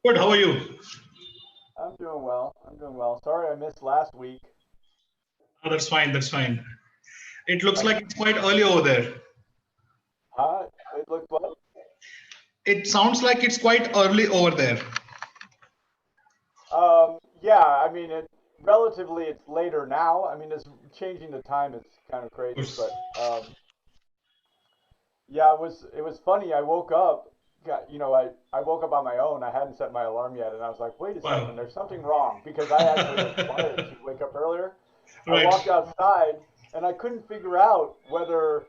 Good. How are you? I'm doing well. I'm doing well. Sorry I missed last week. Oh, that's fine. That's fine. It looks I, like it's quite early over there. it looks what? It sounds like it's quite early over there. Yeah, I mean, relatively it's later now. I mean, it's changing the time is kind of Of crazy, course. but yeah, it was funny. I woke up, I woke up on my own. I hadn't set my alarm yet, and I was like, wait a Wow. second, there's something wrong because I actually aspired to wake up earlier. I Right. walked outside and I couldn't figure out whether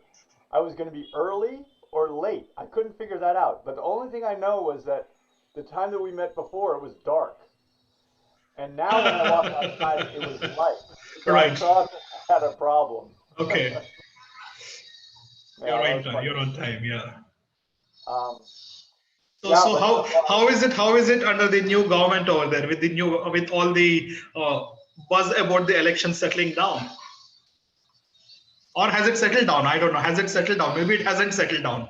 I was going to be early or late. I couldn't figure that out. But the only thing I know was that the time that we met before, it was dark. And now when I walked outside, it was light. So I Right. thought I had a problem. Okay. Yeah, You're that right. was funny. You're on time. Yeah. Um, So yeah, so but how is it? How is it under the new government over there with the new with all the buzz about the election settling down? Or has it settled down? I don't know. Has it settled down? Maybe it hasn't settled down.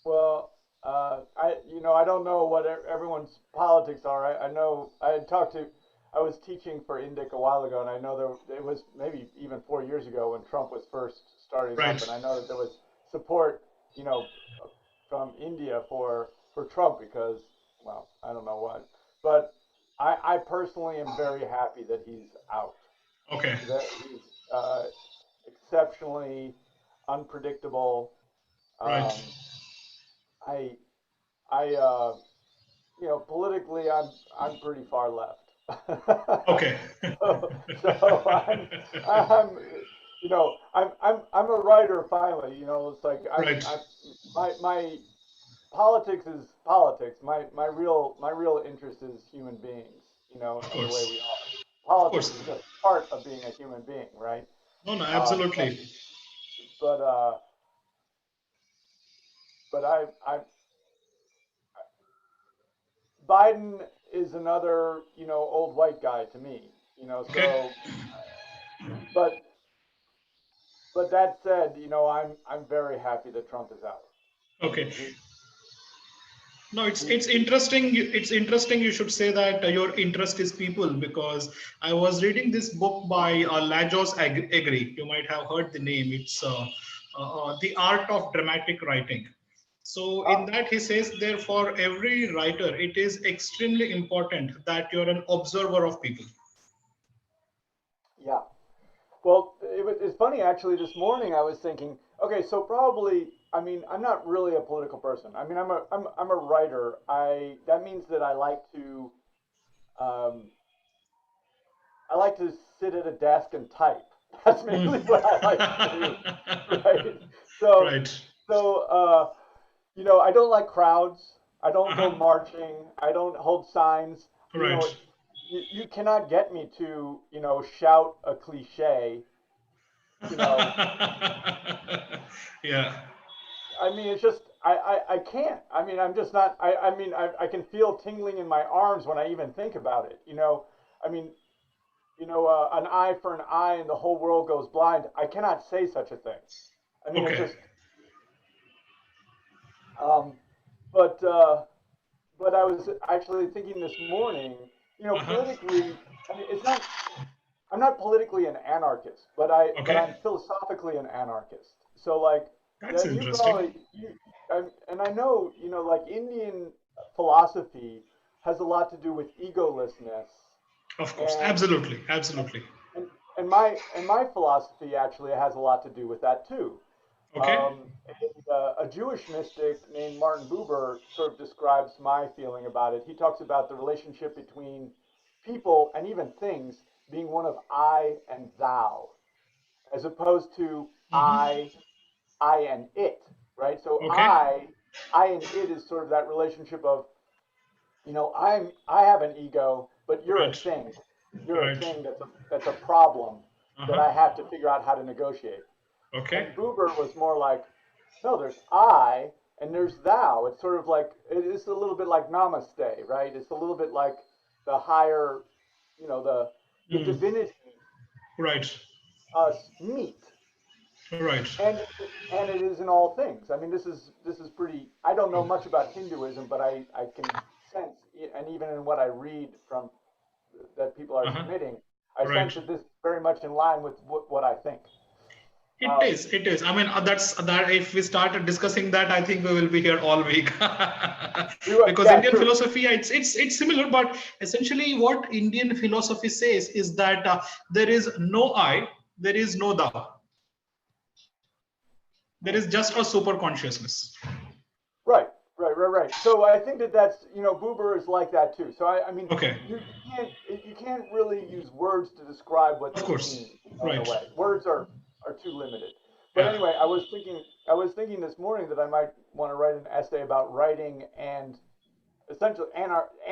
well, I don't know what everyone's politics are. I know I was teaching for Indic a while ago, and I know it was maybe even 4 years ago when Trump was first starting up, Right. and I know that there was support, you know, from India for Trump because, well, I don't know what, but I personally am very happy that he's out. Okay. That he's exceptionally unpredictable. Right. Um, I I politically I'm pretty far left. Okay. so I'm I'm a writer finally. It's like Right. I'm my politics is politics. My real interest is human beings. Of And the way course. we are. Of Politics course. is just part of being a human being, right? No, no, Um, but absolutely. but uh, but I Biden is another, old white guy to me, Okay. but but that said, I'm very happy that Trump is out. I Okay. mean, No, it's he it's interesting. It's interesting. You should say that your interest is people because I was reading this book by Lajos Agri. You might have heard the name. It's The Art of Dramatic Writing. So in ah, that he says there for every writer, it is extremely important that you're an observer of people. yeah. Well, it's funny actually. This morning I was thinking, okay, so probably, I mean, I'm not really a political person. I mean, I'm a writer. I That means that um, I like to sit at a desk and type. That's Hmm. mainly what I like to do, right? So, Right. so I don't like crowds. I don't go Uh-huh. marching. I don't hold signs. Right. You cannot get me to, shout a cliche. You know, Yeah. I mean, it's just I can't. I mean, I'm just not. I can feel tingling in my arms when I even think about it. I mean, an eye for an eye and the whole world goes blind. I cannot say such a thing. I mean, it's Okay. just. Um, but I was actually thinking this morning. Uh-huh. Politically, I mean, it's not. I'm not politically an anarchist, but Okay. I'm philosophically an anarchist. So like, That's you interesting. probably and I know, like Indian philosophy has a lot to do with egolessness, Of course. and Absolutely. Absolutely. and my philosophy actually has a lot to do with that too. Okay. A Jewish mystic named Martin Buber sort of describes my feeling about it. He talks about the relationship between people and even things being one of I and thou, as opposed to Hmm. I and it, right? So Okay. I and it is sort of that relationship of, I have an ego, but you're a Right. thing. You're a Right. thing that's a problem that Uh-huh. I have to figure out how to negotiate. Okay. And Buber was more like, no, there's I and there's thou. It's sort of like it's a little bit like namaste, right? It's a little bit like the higher, the Mm. divinity Right. us meet, Right. and it is in all things. I mean, this is pretty. I don't know much about Hinduism, but I can sense and even in what I read from that people are Uh-huh. submitting, I sense Right. that this is very much in line with what I think. It Um, is. It is. I mean, that's that. If we started discussing that, I think we will be here all week. Because yeah, Indian true. philosophy, it's similar, but essentially, what Indian philosophy says is that there is no I, there is no thou, there Hmm. is just a super consciousness. Right, right. So I think that that's Buber is like that too. So I mean Okay. you can't really use words to describe what Of this course. means in a Right. way. Words are too limited. But Yeah. anyway, I was thinking this morning that I might want to write an essay about writing and essentially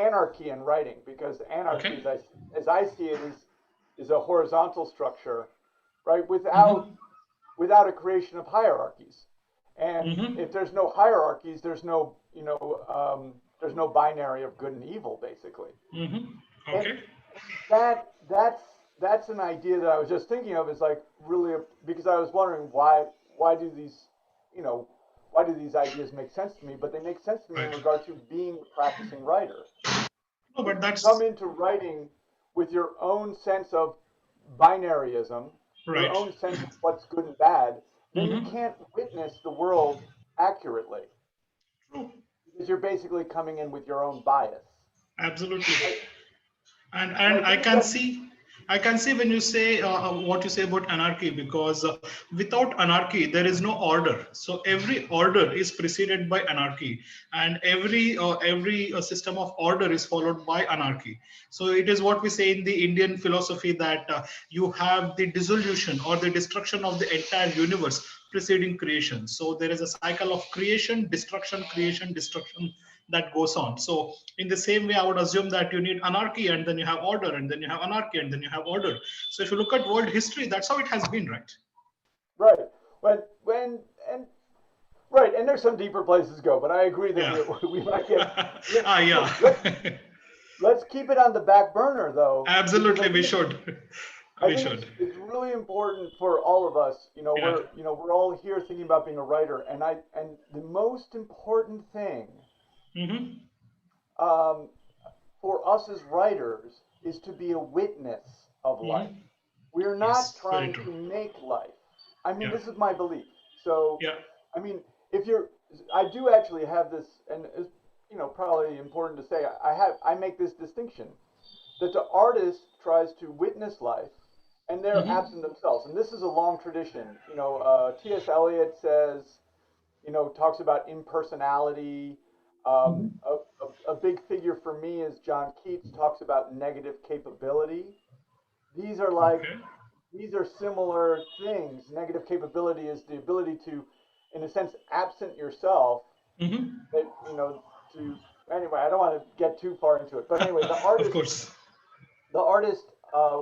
anarchy in writing, because anarchy, Okay. as I see it, is a horizontal structure, right? Without Mm-hmm. without a creation of hierarchies. And Mm-hmm. if there's no hierarchies, there's no binary of good and evil, basically. Mm-hmm. And Okay. that's an idea that I was just thinking of, is like really because I was wondering why do these you know why do these ideas make sense to me? But they make sense to me in Right. regard to being a practicing writer. No, If but you come that's into writing with your own sense of binaryism, your right. own sense of what's good and bad, then you Mm-hmm. can't witness the world accurately, True. because you're basically coming in with your own bias. Absolutely. I, and And I I think that can that's see, I can see when you say what you say about anarchy, because without anarchy there is no order. So every order is preceded by anarchy, and every system of order is followed by anarchy. So it is what we say in the Indian philosophy, that you have the dissolution or the destruction of the entire universe preceding creation. So there is a cycle of creation, destruction, that goes on. So in the same way, I would assume that you need anarchy, and then you have order, and then you have anarchy, and then you have order. So if you look at world history, that's how it has been, right? right. When and right, and there's some deeper places to go, but I agree that Yeah. we might get. Yeah. Look, let's keep it on the back burner though, because I Absolutely, we think should. I We think should. it's really important for all of us. Yeah. We're all here thinking about being a writer, and the most important thing Mm-hmm. um, for us as writers is to be a witness of life. Mm-hmm. We are not Yes, very trying true. to make life. I mean, Yeah. this is my belief. So, Yeah. I mean, if you're, I do actually have this, and it's probably important to say, I make this distinction that the artist tries to witness life, and they're Mm-hmm. absent themselves. And this is a long tradition. T.S. Eliot says, talks about impersonality. Mm-hmm. A big figure for me is John Keats, talks about negative capability. These are like Okay. these are similar things. Negative capability is the ability to, in a sense, absent yourself. Mm-hmm. That to anyway. I don't want to get too far into it, but anyway, the Of artist course. the artist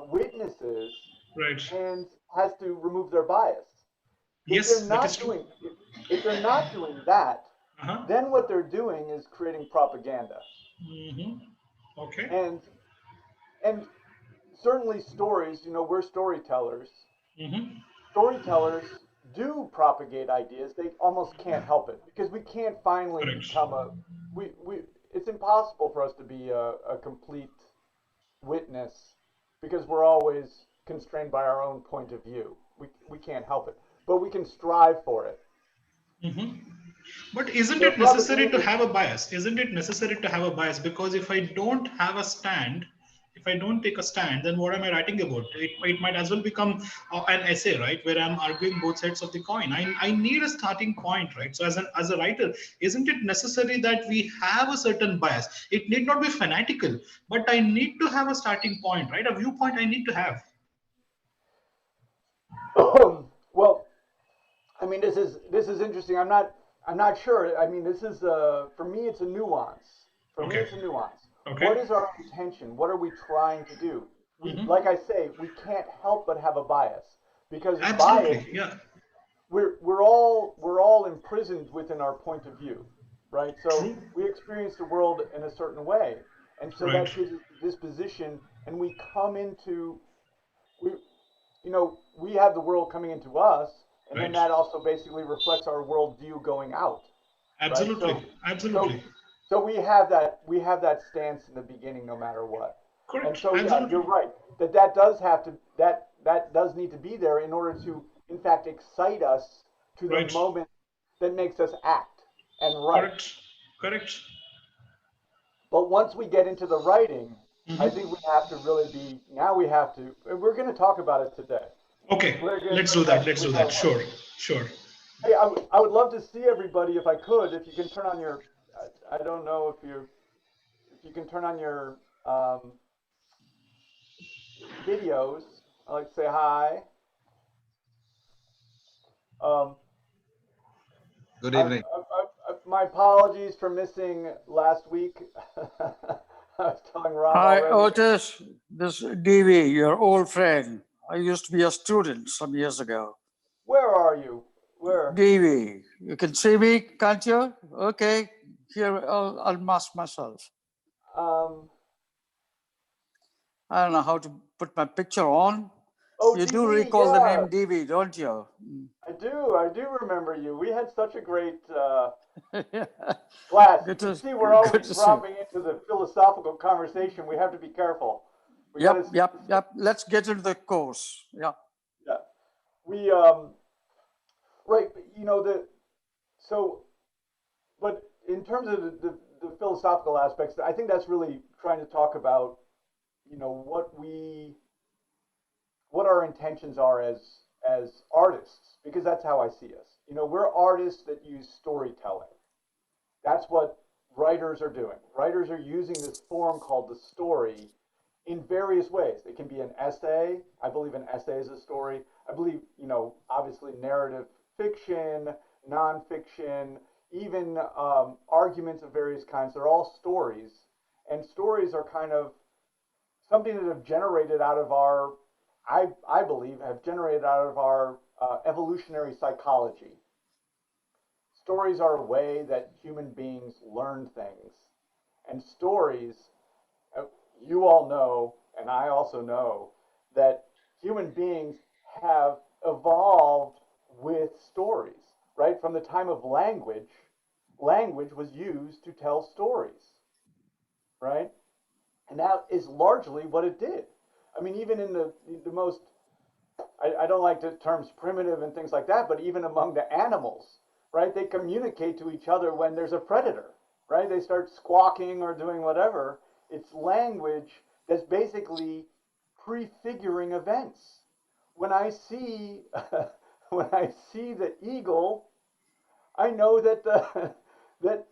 witnesses Right. and has to remove their bias. If they're Yes, that is not true. doing if they're not doing that, Uh-huh. then what they're doing is creating propaganda. Mm-hmm. Okay. And and certainly stories, we're storytellers. Mm-hmm. Storytellers do propagate ideas. They almost can't help it, because we can't finally Correct. become a we it's impossible for us to be a complete witness, because we're always constrained by our own point of view. We can't help it, but we can strive for it. Mm-hmm. But isn't The it necessary to propaganda. have a bias? Isn't it necessary to have a bias? Because if I don't have a stand, if I don't take a stand, then what am I writing about? It might as well become an essay, right? Where I'm arguing both sides of the coin. I need a starting point, right? So as a writer, isn't it necessary that we have a certain bias? It need not be fanatical, but I need to have a starting point, right? A viewpoint I need to have. Well, I mean, this is interesting. I'm not sure. I mean, this is for me. It's a nuance. For me, Okay. it's a nuance. Okay. What is our intention? What are we trying to do? Like Mm-hmm. I say, we can't help but have a bias, because bias Absolutely. is Yeah. we're all imprisoned within our point of view, right? So True. we experience the world in a certain way, and so Right. that gives us the disposition, and we come into we we have the world coming into us, and then Right. that also basically reflects our worldview going out, right? Absolutely. So Absolutely. So we have that stance in the beginning no matter what. And Correct. so yeah, you're Absolutely. right. That does have to that does need to be there in order to in fact excite us to the Right. moment that makes us act and write. Correct. Correct. But once we get into the writing, I think Hmm. we have to really be now we have to and we're going to talk about it today. Okay. We're going to Let's do bring that. that Let's do that. storytelling. Sure. Sure. Hey, I would love to see everybody if I could. If you can turn on your, I don't know if you can turn on your videos. I like to say hi. Um, Good evening. my apologies for missing last week. I was telling Ram Hi, already. Otis. This is DV, your old friend. I used to be a student some years ago. Where are you? Where? DV, you can see me, can't you? Okay, here I'll mask myself. Um, I don't know how to put my picture on. oh, You do DV. recall the Yeah, name DV, don't you? I do. I do remember you. We had such a great class. You good can to see we're already good to see you. dropping into the philosophical conversation. We have to be careful. We got to. Yep. Let's get into the course. Yeah. Yeah. We right. But, you know the so but in terms of the philosophical aspects, I think that's really trying to talk about what our intentions are as artists, because that's how I see us. We're artists that use storytelling. That's what writers are doing. Writers are using this form called the story in various ways. It can be an essay. I believe an essay is a story. I believe, obviously narrative fiction, nonfiction, even arguments of various kinds. They're all stories. And stories are kind of something that have generated out of I believe, have generated out of our evolutionary psychology. Stories are a way that human beings learn things. And stories, uh, you all know, and I also know, that human beings have evolved with stories, right? From the time of language, language was used to tell stories, right? And that is largely what it did. I mean, even in the most, I don't like the terms primitive and things like that, but even among the animals, right? They communicate to each other when there's a predator, right? They start squawking or doing whatever. It's language that's basically prefiguring events. When I see when I see the eagle, I know that the that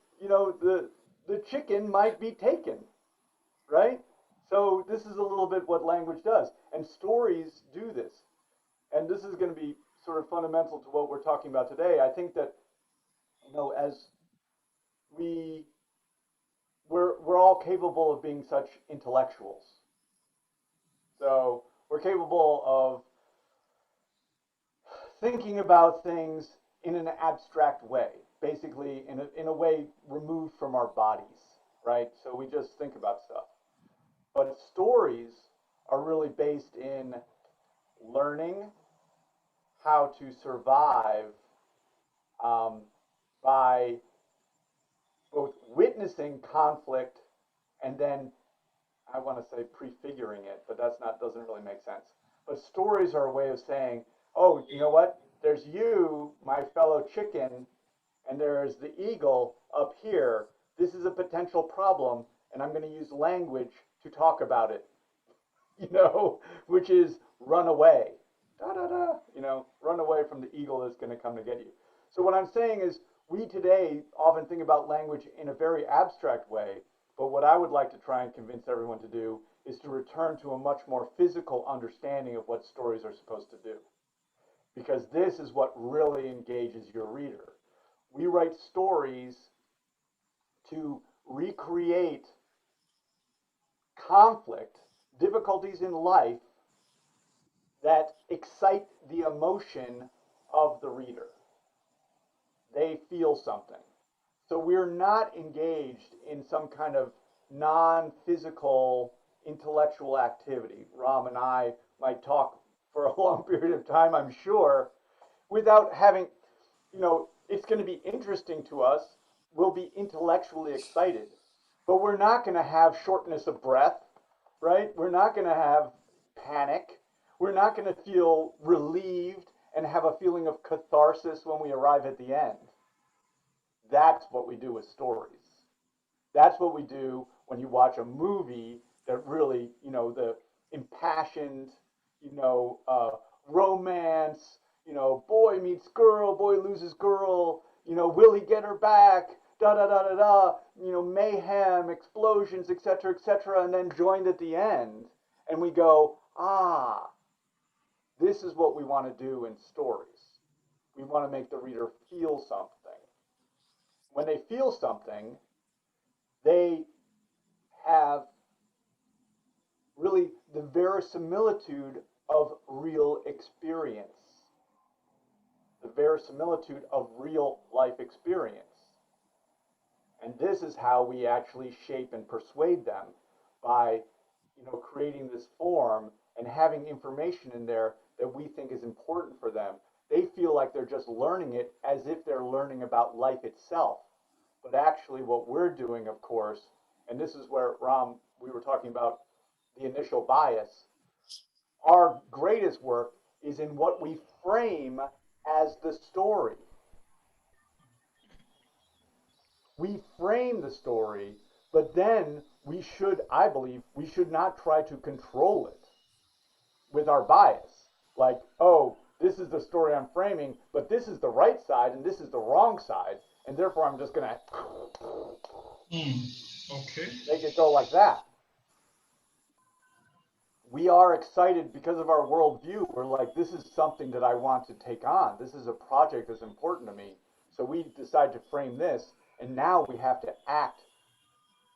the chicken might be taken, right? So this is a little bit what language does, and stories do this. And this is going to be sort of fundamental to what we're talking about today. I think that as we we're all capable of being such intellectuals. So we're capable of thinking about things in an abstract way, basically in a way removed from our bodies, right? So we just think about stuff. But stories are really based in learning how to survive um, by both witnessing conflict and then I want to say prefiguring it, but that's not doesn't really make sense. But stories are a way of saying, oh, you know what? There's you, my fellow chicken, and there's the eagle up here. This is a potential problem, and I'm going to use language to talk about it. Which is run away. Da da da. Run away from the eagle that's going to come to get you. So what I'm saying is, we today often think about language in a very abstract way, but what I would like to try and convince everyone to do is to return to a much more physical understanding of what stories are supposed to do. Because this is what really engages your reader. We write stories to recreate conflict, difficulties in life that excite the emotion of the reader. They feel something. So we're not engaged in some kind of non physical intellectual activity. Ram and I might talk for a long period of time, I'm sure, without having, it's going to be interesting to us, we'll be intellectually excited, but we're not going to have shortness of breath, right? We're not going to have panic. We're not going to feel relieved and have a feeling of catharsis when we arrive at the end. That's what we do with stories. That's what we do when you watch a movie that really, the impassioned, romance, boy meets girl, boy loses girl, will he get her back? Da da da da da, mayhem, explosions, etc., and then joined at the end. And we go, this is what we want to do in stories. We want to make the reader feel something. When they feel something, they have really the verisimilitude of real experience, the verisimilitude of real life experience. And this is how we actually shape and persuade them by, creating this form and having information in there that we think is important for them. They feel like they're just learning it as if they're learning about life itself. But actually what we're doing, of course, and this is where, Ram, we were talking about the initial bias, our greatest work is in what we frame as the story. We frame the story, but then I believe, we should not try to control it with our bias. Like, oh, this is the story I'm framing, but this is the right side and this is the wrong side, and therefore I'm just going to Okay. make it go like that. We are excited because of our worldview. We're like, this is something that I want to take on. This is a project that's important to me. So we decide to frame this, and now we have to act.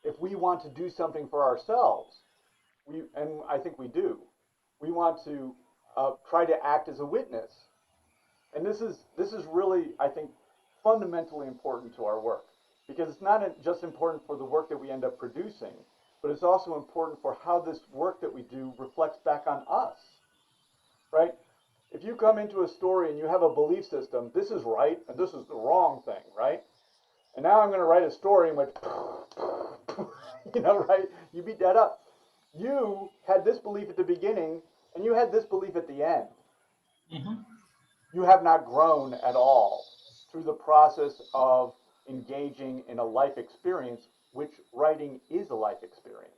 If we want to do something for ourselves, and I think we do, we want to try to act as a witness. And this is really, I think, fundamentally important to our work, because it's not just important for the work that we end up producing, but it's also important for how this work that we do reflects back on us, right? If you come into a story and you have a belief system, this is right and this is the wrong thing, right? And now I'm going to write a story in which, right? You beat that up. You had this belief at the beginning and you had this belief at the end. Mm-hmm. You have not grown at all through the process of engaging in a life experience, which writing is a life experience.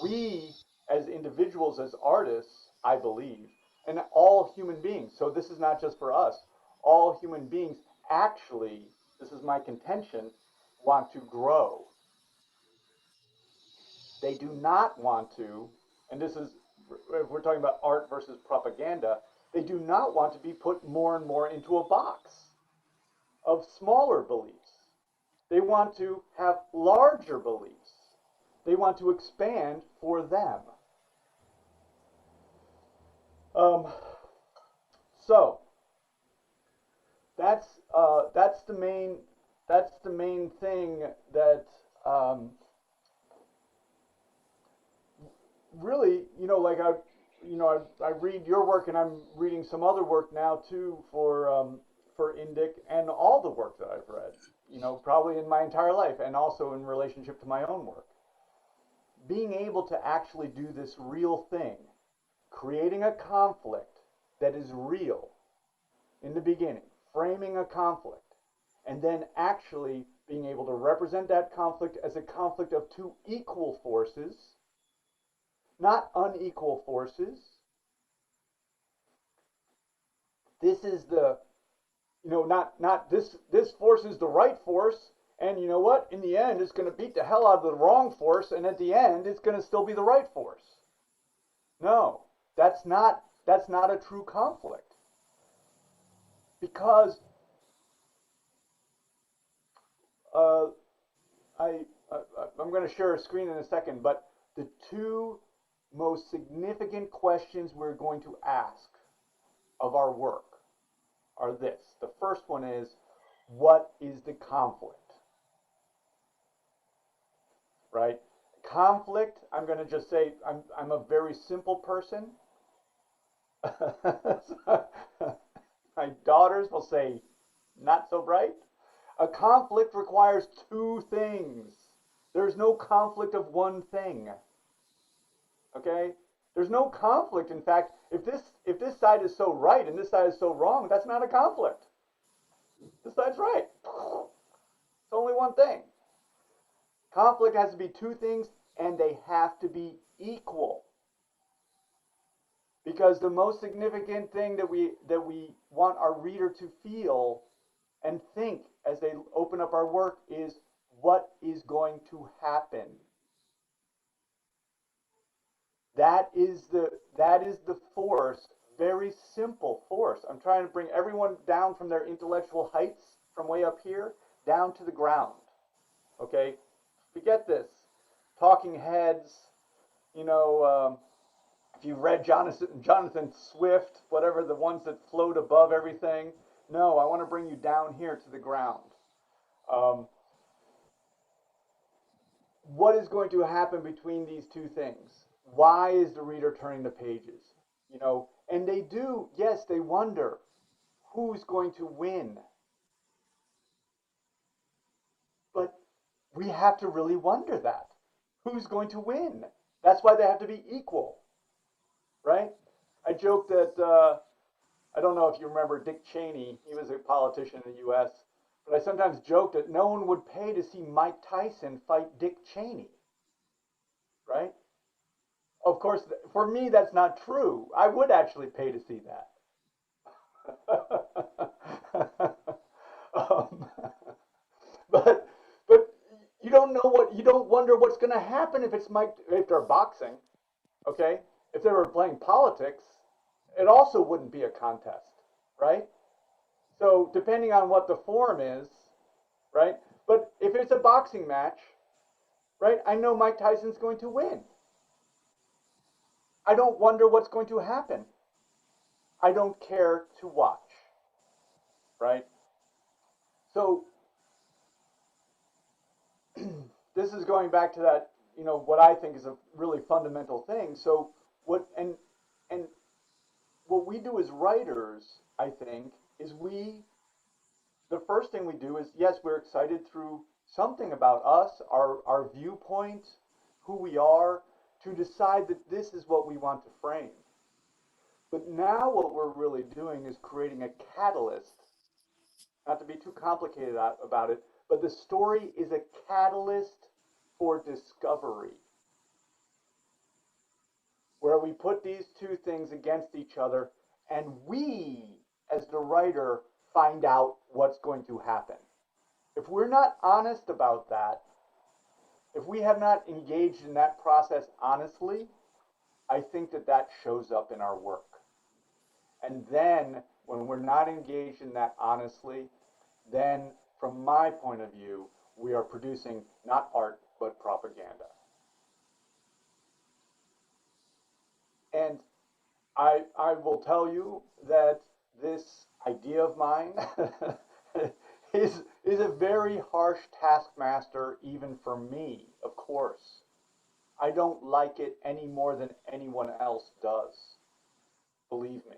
We, as individuals, as artists, I believe, and all human beings, so this is not just for us, all human beings actually, this is my contention, want to grow. They do not want to, and this is, if we're talking about art versus propaganda, they do not want to be put more and more into a box of smaller beliefs. They want to have larger beliefs. They want to expand for them. So that's the main thing that really, like I read your work, and I'm reading some other work now too for Indic, and all the work that I've read, probably in my entire life, and also in relationship to my own work. Being able to actually do this real thing, creating a conflict that is real in the beginning, framing a conflict, and then actually being able to represent that conflict as a conflict of two equal forces, not unequal forces. This is the, not this force is the right force, and you know what? In the end, it's going to beat the hell out of the wrong force, and at the end, it's going to still be the right force. No, that's not a true conflict. Because I'm going to share a screen in a second, but the two most significant questions we're going to ask of our work are this. The first one is, what is the conflict? Right? Conflict, I'm going to just say, I'm a very simple person. My daughters will say, not so bright. A conflict requires two things. There's no conflict of one thing. Okay? There's no conflict. In fact, if this side is so right and this side is so wrong, that's not a conflict. This side's right. It's only one thing. Conflict has to be two things, and they have to be equal. Because the most significant thing that we want our reader to feel and think as they open up our work is what is going to happen. That is the force, very simple force. I'm trying to bring everyone down from their intellectual heights from way up here down to the ground. Okay? Forget this. Talking heads, if you've read Jonathan Swift, whatever, the ones that float above everything. No, I want to bring you down here to the ground. What is going to happen between these two things? Why is the reader turning the pages? And they do, yes, they wonder who's going to win. But we have to really wonder that. Who's going to win? That's why they have to be equal, right? I joke that, I don't know if you remember Dick Cheney. He was a politician in the U.S., but I sometimes joke that no one would pay to see Mike Tyson fight Dick Cheney, right? Of course, for me, that's not true. I would actually pay to see that. But you don't wonder what's going to happen if they're boxing, okay? If they were playing politics, it also wouldn't be a contest, right? So depending on what the form is, right? But if it's a boxing match, right, I know Mike Tyson's going to win. I don't wonder what's going to happen. I don't care to watch, right? So this is going back to that, what I think is a really fundamental thing. So what we do as writers, I think, is the first thing we do is, yes, we're excited through something about us, our viewpoint, who we are, to decide that this is what we want to frame. But now what we're really doing is creating a catalyst, not to be too complicated about it, but the story is a catalyst for discovery, where we put these two things against each other, and we, as the writer, find out what's going to happen. If we're not honest about that, if we have not engaged in that process honestly, I think that shows up in our work. And then, when we're not engaged in that honestly, then, from my point of view, we are producing not art, but propaganda. And I will tell you that this idea of mine is a very harsh taskmaster, even for me, of course. I don't like it any more than anyone else does. Believe me.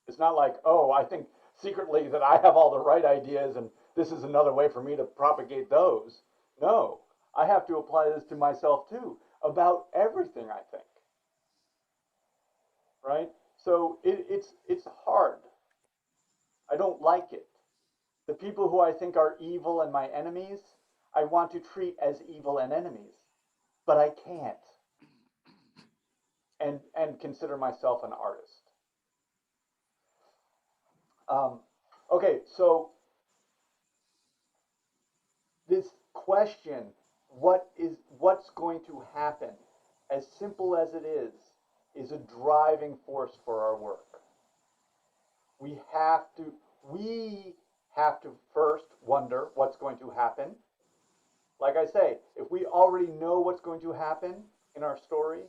It's not like, oh, I think secretly that I have all the right ideas and this is another way for me to propagate those. No, I have to apply this to myself too, about everything I think. Right? So it's hard. I don't like it. The people who I think are evil and my enemies, I want to treat as evil and enemies, but I can't. And consider myself an artist. Okay, so this question, what's going to happen, as simple as it is a driving force for our work. We have to first wonder what's going to happen. Like I say, if we already know what's going to happen in our story,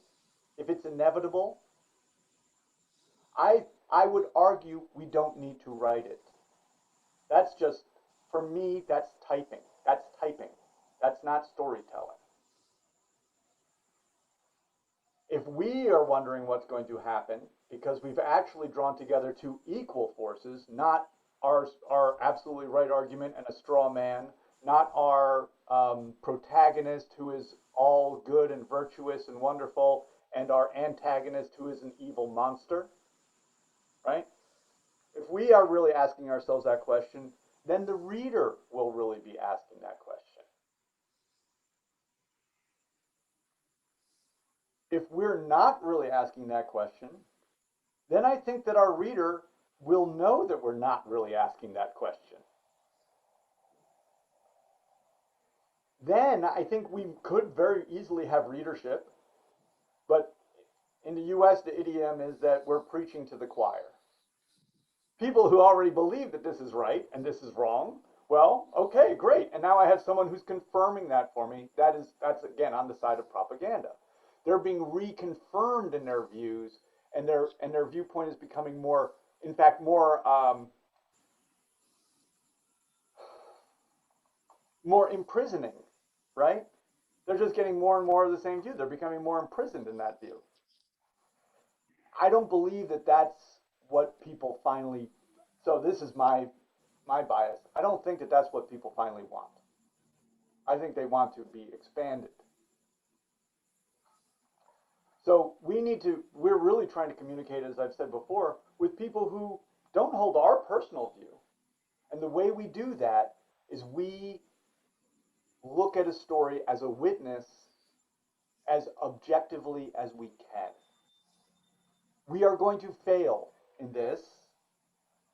if it's inevitable, I would argue we don't need to write it. That's just, for me, that's typing. That's typing. That's not storytelling. If we are wondering what's going to happen, because we've actually drawn together two equal forces, not our absolutely right argument and a straw man, not our protagonist who is all good and virtuous and wonderful, and our antagonist who is an evil monster, right? If we are really asking ourselves that question, then the reader will really be asking that question. If we're not really asking that question, then I think that our reader will know that we're not really asking that question. Then I think we could very easily have readership, but in the US, the idiom is that we're preaching to the choir. People who already believe that this is right and this is wrong, well, okay, great. And now I have someone who's confirming that for me. That's again on the side of propaganda. They're being reconfirmed in their views, and their viewpoint is becoming more, in fact, more imprisoning, right? They're just getting more and more of the same view. They're becoming more imprisoned in that view. I don't believe that that's what people finally. So this is my bias. I don't think that that's what people finally want. I think they want to be expanded. So we're really trying to communicate, as I've said before, with people who don't hold our personal view. And the way we do that is we look at a story as a witness as objectively as we can. We are going to fail in this,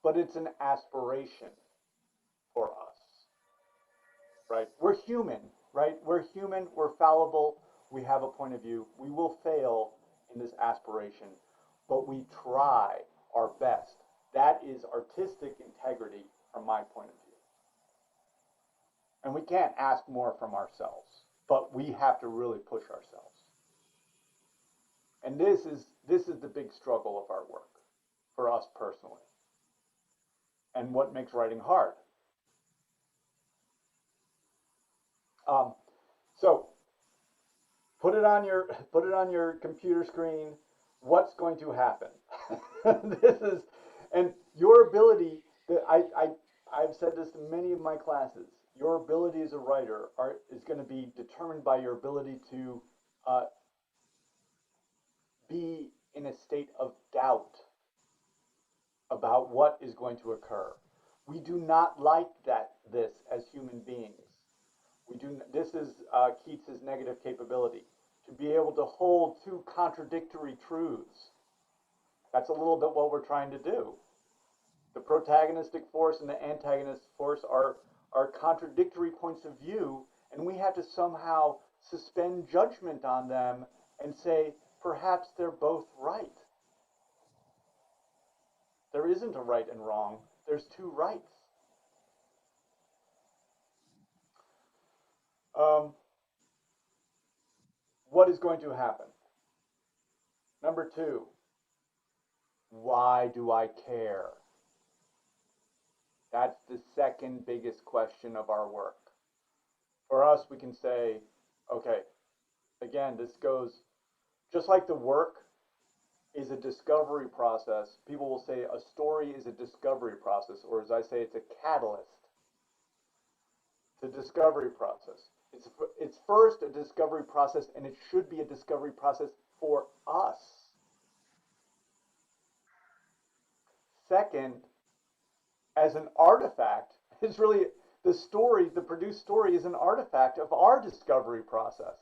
but it's an aspiration for us, right? We're human, right? We're human, we're fallible, we have a point of view. We will fail in this aspiration, but we try our best. That is artistic integrity from my point of view. And we can't ask more from ourselves, but we have to really push ourselves. And this is the big struggle of our work for us personally, and what makes writing hard. So put it on your computer screen. What's going to happen? And your ability. I've said this to many of my classes. Your ability as a writer is going to be determined by your ability to be in a state of doubt about what is going to occur. We do not like this as human beings. This is Keats's negative capability, to be able to hold two contradictory truths. That's a little bit what we're trying to do. The protagonistic force and the antagonistic force are contradictory points of view, and we have to somehow suspend judgment on them and say, perhaps they're both right. There isn't a right and wrong. There's two rights. What is going to happen? Number two, why do I care? That's the second biggest question of our work. For us, we can say, okay, again, this goes just like the work is a discovery process. People will say a story is a discovery process, or as I say, it's a catalyst. It's a discovery process. It's first a discovery process, and it should be a discovery process for us. Second, as an artifact, it's really the story, the produced story is an artifact of our discovery process.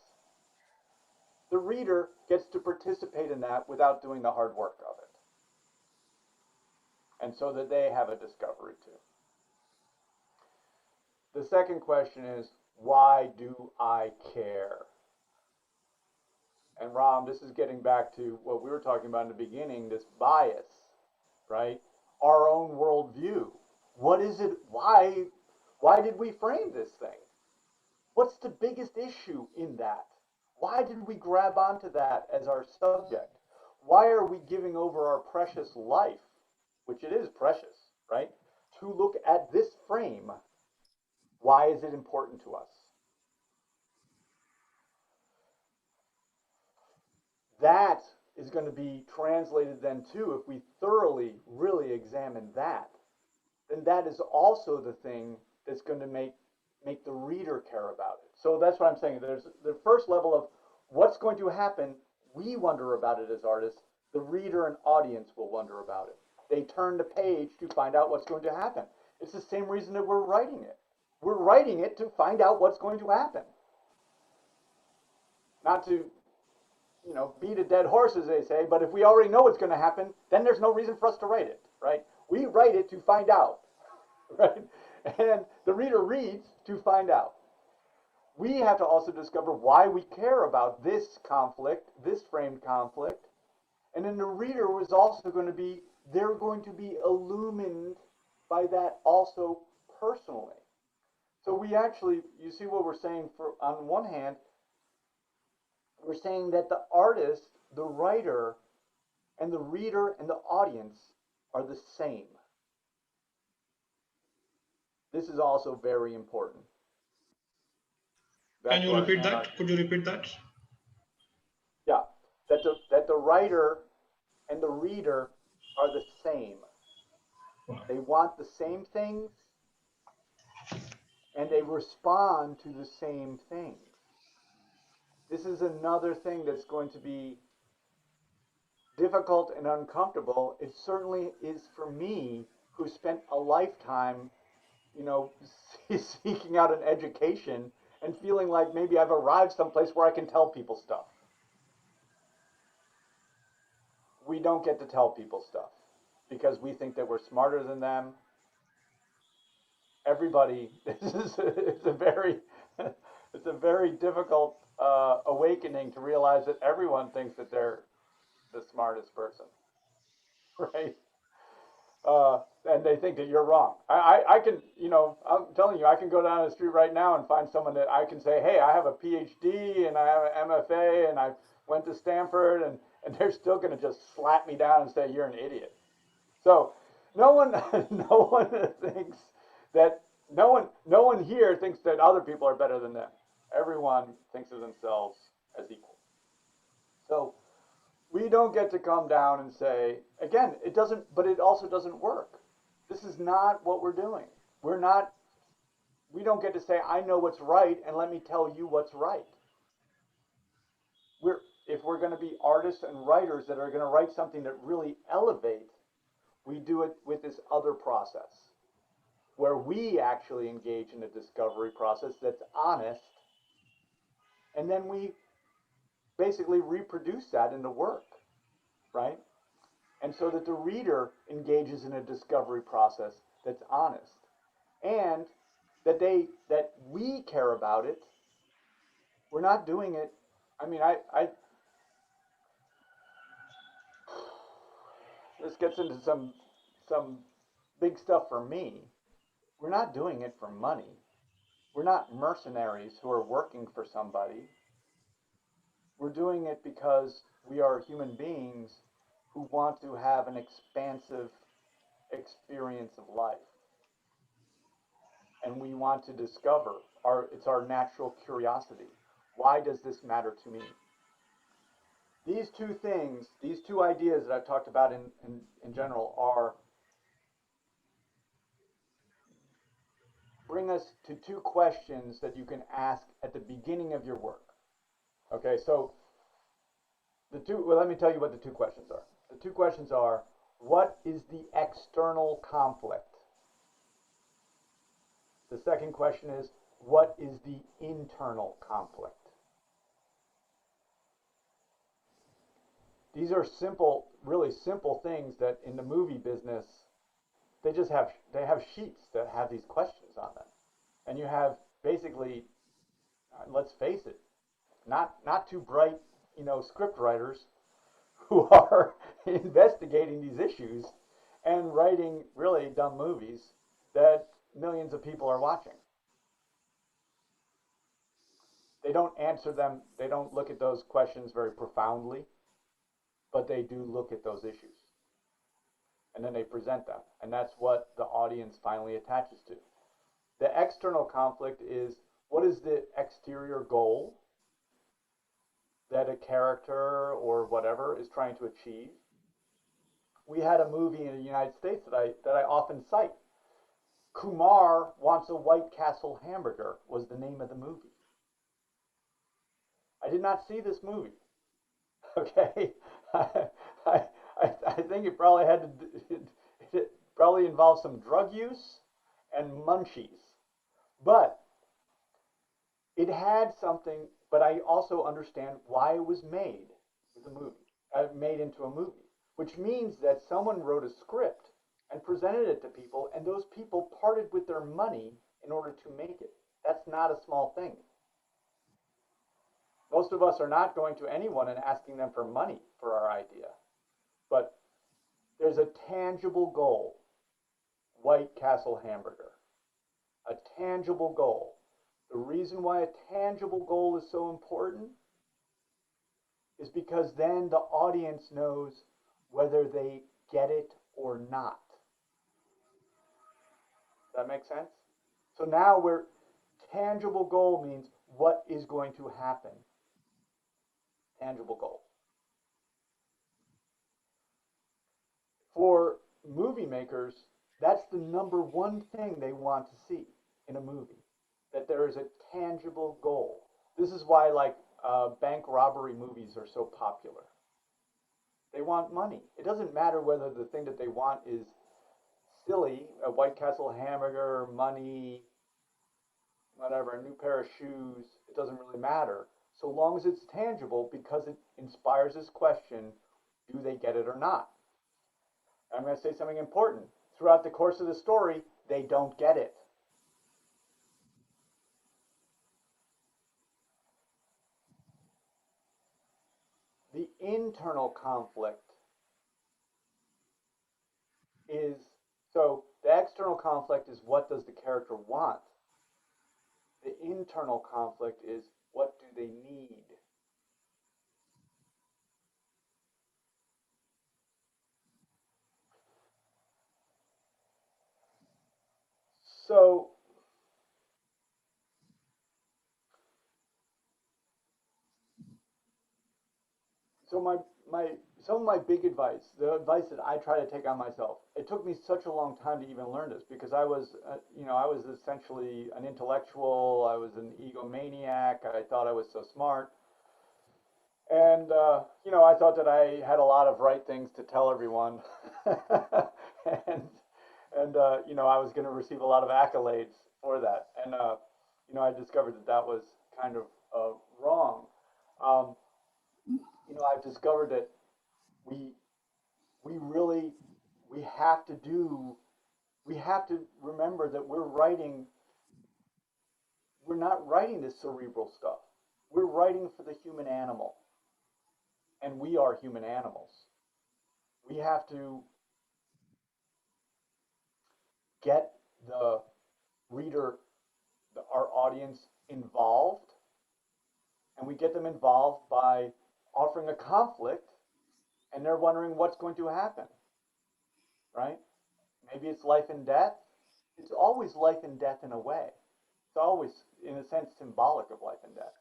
The reader gets to participate in that without doing the hard work of it. And so that they have a discovery too. The second question is, why do I care? And Ram, this is getting back to what we were talking about in the beginning, this bias, right? Our own worldview. What is it? Why did we frame this thing? What's the biggest issue in that? Why did we grab onto that as our subject? Why are we giving over our precious life, which it is precious, right, to look at this frame? Why is it important to us? That is going to be translated then too, if we thoroughly, really examine that. then that is also the thing that's going to make the reader care about it. So that's what I'm saying. There's the first level of what's going to happen. We wonder about it as artists. The reader and audience will wonder about it. They turn the page to find out what's going to happen. It's the same reason that we're writing it. We're writing it to find out what's going to happen. Not to, beat a dead horse, as they say, but if we already know what's going to happen, then there's no reason for us to write it, right? We write it to find out, right? And the reader reads to find out. We have to also discover why we care about this conflict, this framed conflict. And then the reader was also going to be, they're going to be illumined by that also personally. So we actually, you see what we're saying, on one hand, we're saying that the artist, the writer, and the reader and the audience are the same. This is also very important. Can you repeat that? Could you repeat that? Yeah, that the writer and the reader are the same. Wow. They want the same things, and they respond to the same things. This is another thing that's going to be difficult and uncomfortable. It certainly is for me, who spent a lifetime, seeking out an education and feeling like maybe I've arrived someplace where I can tell people stuff. We don't get to tell people stuff because we think that we're smarter than them. Everybody, it's a very difficult awakening to realize that everyone thinks that they're the smartest person, right? And they think that you're wrong. I can, I'm telling you, I can go down the street right now and find someone that I can say, hey, I have a PhD and I have an MFA and I went to Stanford, and they're still going to just slap me down and say you're an idiot. So no one thinks that no one here thinks that other people are better than them. Everyone thinks of themselves as equal. So we don't get to come down and say, again, it doesn't, but it also doesn't work. This is not what we're doing. We don't get to say, I know what's right, and let me tell you what's right. If we're going to be artists and writers that are going to write something that really elevates, we do it with this other process, where we actually engage in a discovery process that's honest, and then we basically reproduce that in the work, right? And so that the reader engages in a discovery process that's honest, and that we care about it. We're not doing it. I mean, this gets into some big stuff for me. We're not doing it for money. We're not mercenaries who are working for somebody. We're doing it because we are human beings who want to have an expansive experience of life. And we want to discover, it's our natural curiosity. Why does this matter to me? These two things, these two ideas that I've talked about in general bring us to two questions that you can ask at the beginning of your work. Okay, so let me tell you what the two questions are. The two questions are, what is the external conflict? The second question is, what is the internal conflict? These are simple, really simple things that in the movie business, they have sheets that have these questions on them. And you have basically, let's face it, not too bright, script writers who are investigating these issues and writing really dumb movies that millions of people are watching. They don't answer them, they don't look at those questions very profoundly, but they do look at those issues. And then they present them. And that's what the audience finally attaches to. The external conflict is, what is the exterior goal that a character or whatever is trying to achieve? We had a movie in the United States that I often cite Kumar Wants a White Castle Hamburger was the name of the movie. I did not see this movie. Okay, I, I think it probably had to. It probably involved some drug use and munchies, but it had something. But I also understand why it was made as a movie, made into a movie, which means that someone wrote a script and presented it to people, and those people parted with their money in order to make it. That's not a small thing. Most of us are not going to anyone and asking them for money for our idea. But there's a tangible goal. White Castle Hamburger. A tangible goal. The reason why a tangible goal is so important is because then the audience knows whether they get it or not. Does that make sense? So now tangible goal means what is going to happen. Tangible goal. For movie makers, that's the number one thing they want to see in a movie, that there is a tangible goal. This is why bank robbery movies are so popular. They want money. It doesn't matter whether the thing that they want is silly, a White Castle hamburger, money, whatever, a new pair of shoes. It doesn't really matter, so long as it's tangible, because it inspires this question, do they get it or not? I'm going to say something important. Throughout the course of the story, they don't get it. The internal conflict is, so the external conflict is what does the character want? The internal conflict is what do they need? So some of my big advice, the advice that I try to take on myself, it took me such a long time to even learn this, because I was essentially an intellectual. I was an egomaniac. I thought I was so smart, and I thought that I had a lot of right things to tell everyone, and I was going to receive a lot of accolades for that, and I discovered that was kind of wrong. Um, I've discovered that we we really we have to do we have to remember that we're not writing this cerebral stuff. We're writing for the human animal, and we are human animals. We have to get the reader, our audience, involved, and we get them involved by offering a conflict, and they're wondering what's going to happen, right? Maybe it's life and death. It's always life and death in a way. It's always, in a sense, symbolic of life and death.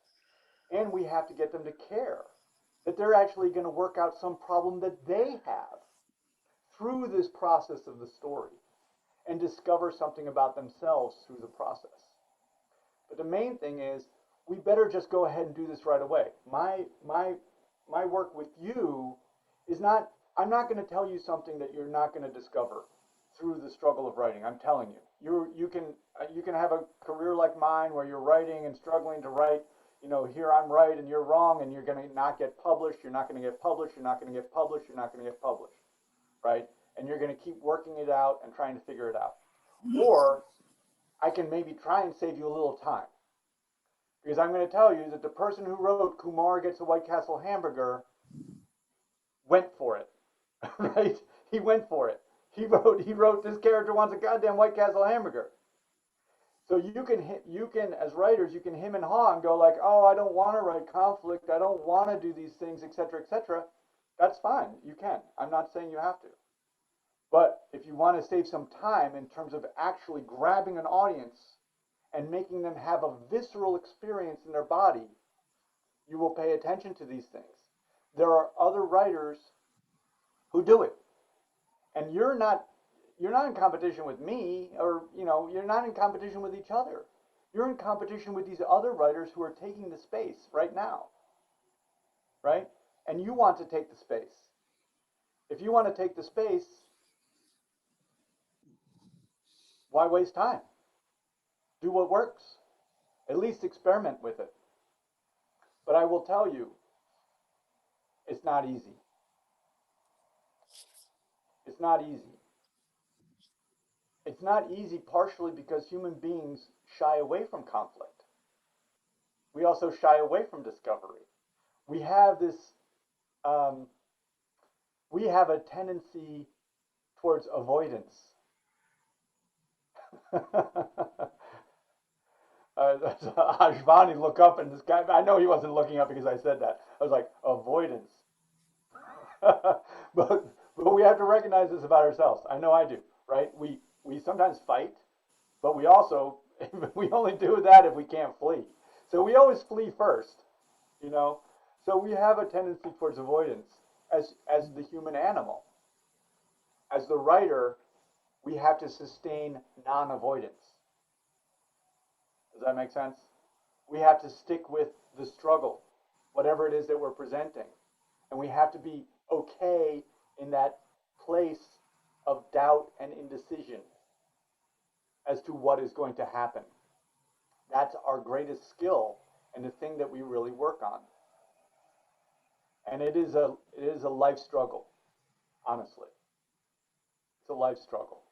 And we have to get them to care that they're actually going to work out some problem that they have through this process of the story, and discover something about themselves through the process. But the main thing is, we better just go ahead and do this right away. My work with you is not, I'm not going to tell you something that you're not going to discover through the struggle of writing. I'm telling you, you can have a career like mine where you're writing and struggling to write. Here I'm right and you're wrong, and you're going to not get published. You're not going to get published. You're not going to get published. You're not going to get published, right? And you're going to keep working it out and trying to figure it out. Or I can maybe try and save you a little time, because I'm going to tell you that the person who wrote Kumar Gets a White Castle Hamburger went for it, right? He went for it. He wrote this character wants a goddamn White Castle hamburger. So you can, as writers, you can hem and haw and go like, oh, I don't want to write conflict. I don't want to do these things, etc., etc. That's fine. You can. I'm not saying you have to. But if you want to save some time in terms of actually grabbing an audience and making them have a visceral experience in their body, you will pay attention to these things. There are other writers who do it. And you're not, you're not in competition with me, or you're not in competition with each other. You're in competition with these other writers who are taking the space right now, right? And you want to take the space. If you want to take the space, why waste time? Do what works. At least experiment with it. But I will tell you, it's not easy. It's not easy. It's not easy partially because human beings shy away from conflict. We also shy away from discovery. We have this, we have a tendency towards avoidance. Ashvani look up, and this guy, I know he wasn't looking up because I said that. I was like, avoidance. but we have to recognize this about ourselves. I know I do, right? We sometimes fight, but we also, we only do that if we can't flee. So we always flee first, So we have a tendency towards avoidance as the human animal. As the writer, we have to sustain non-avoidance. Does that make sense? We have to stick with the struggle, whatever it is that we're presenting. And we have to be okay in that place of doubt and indecision as to what is going to happen. That's our greatest skill and the thing that we really work on. And it is a life struggle, honestly. It's a life struggle.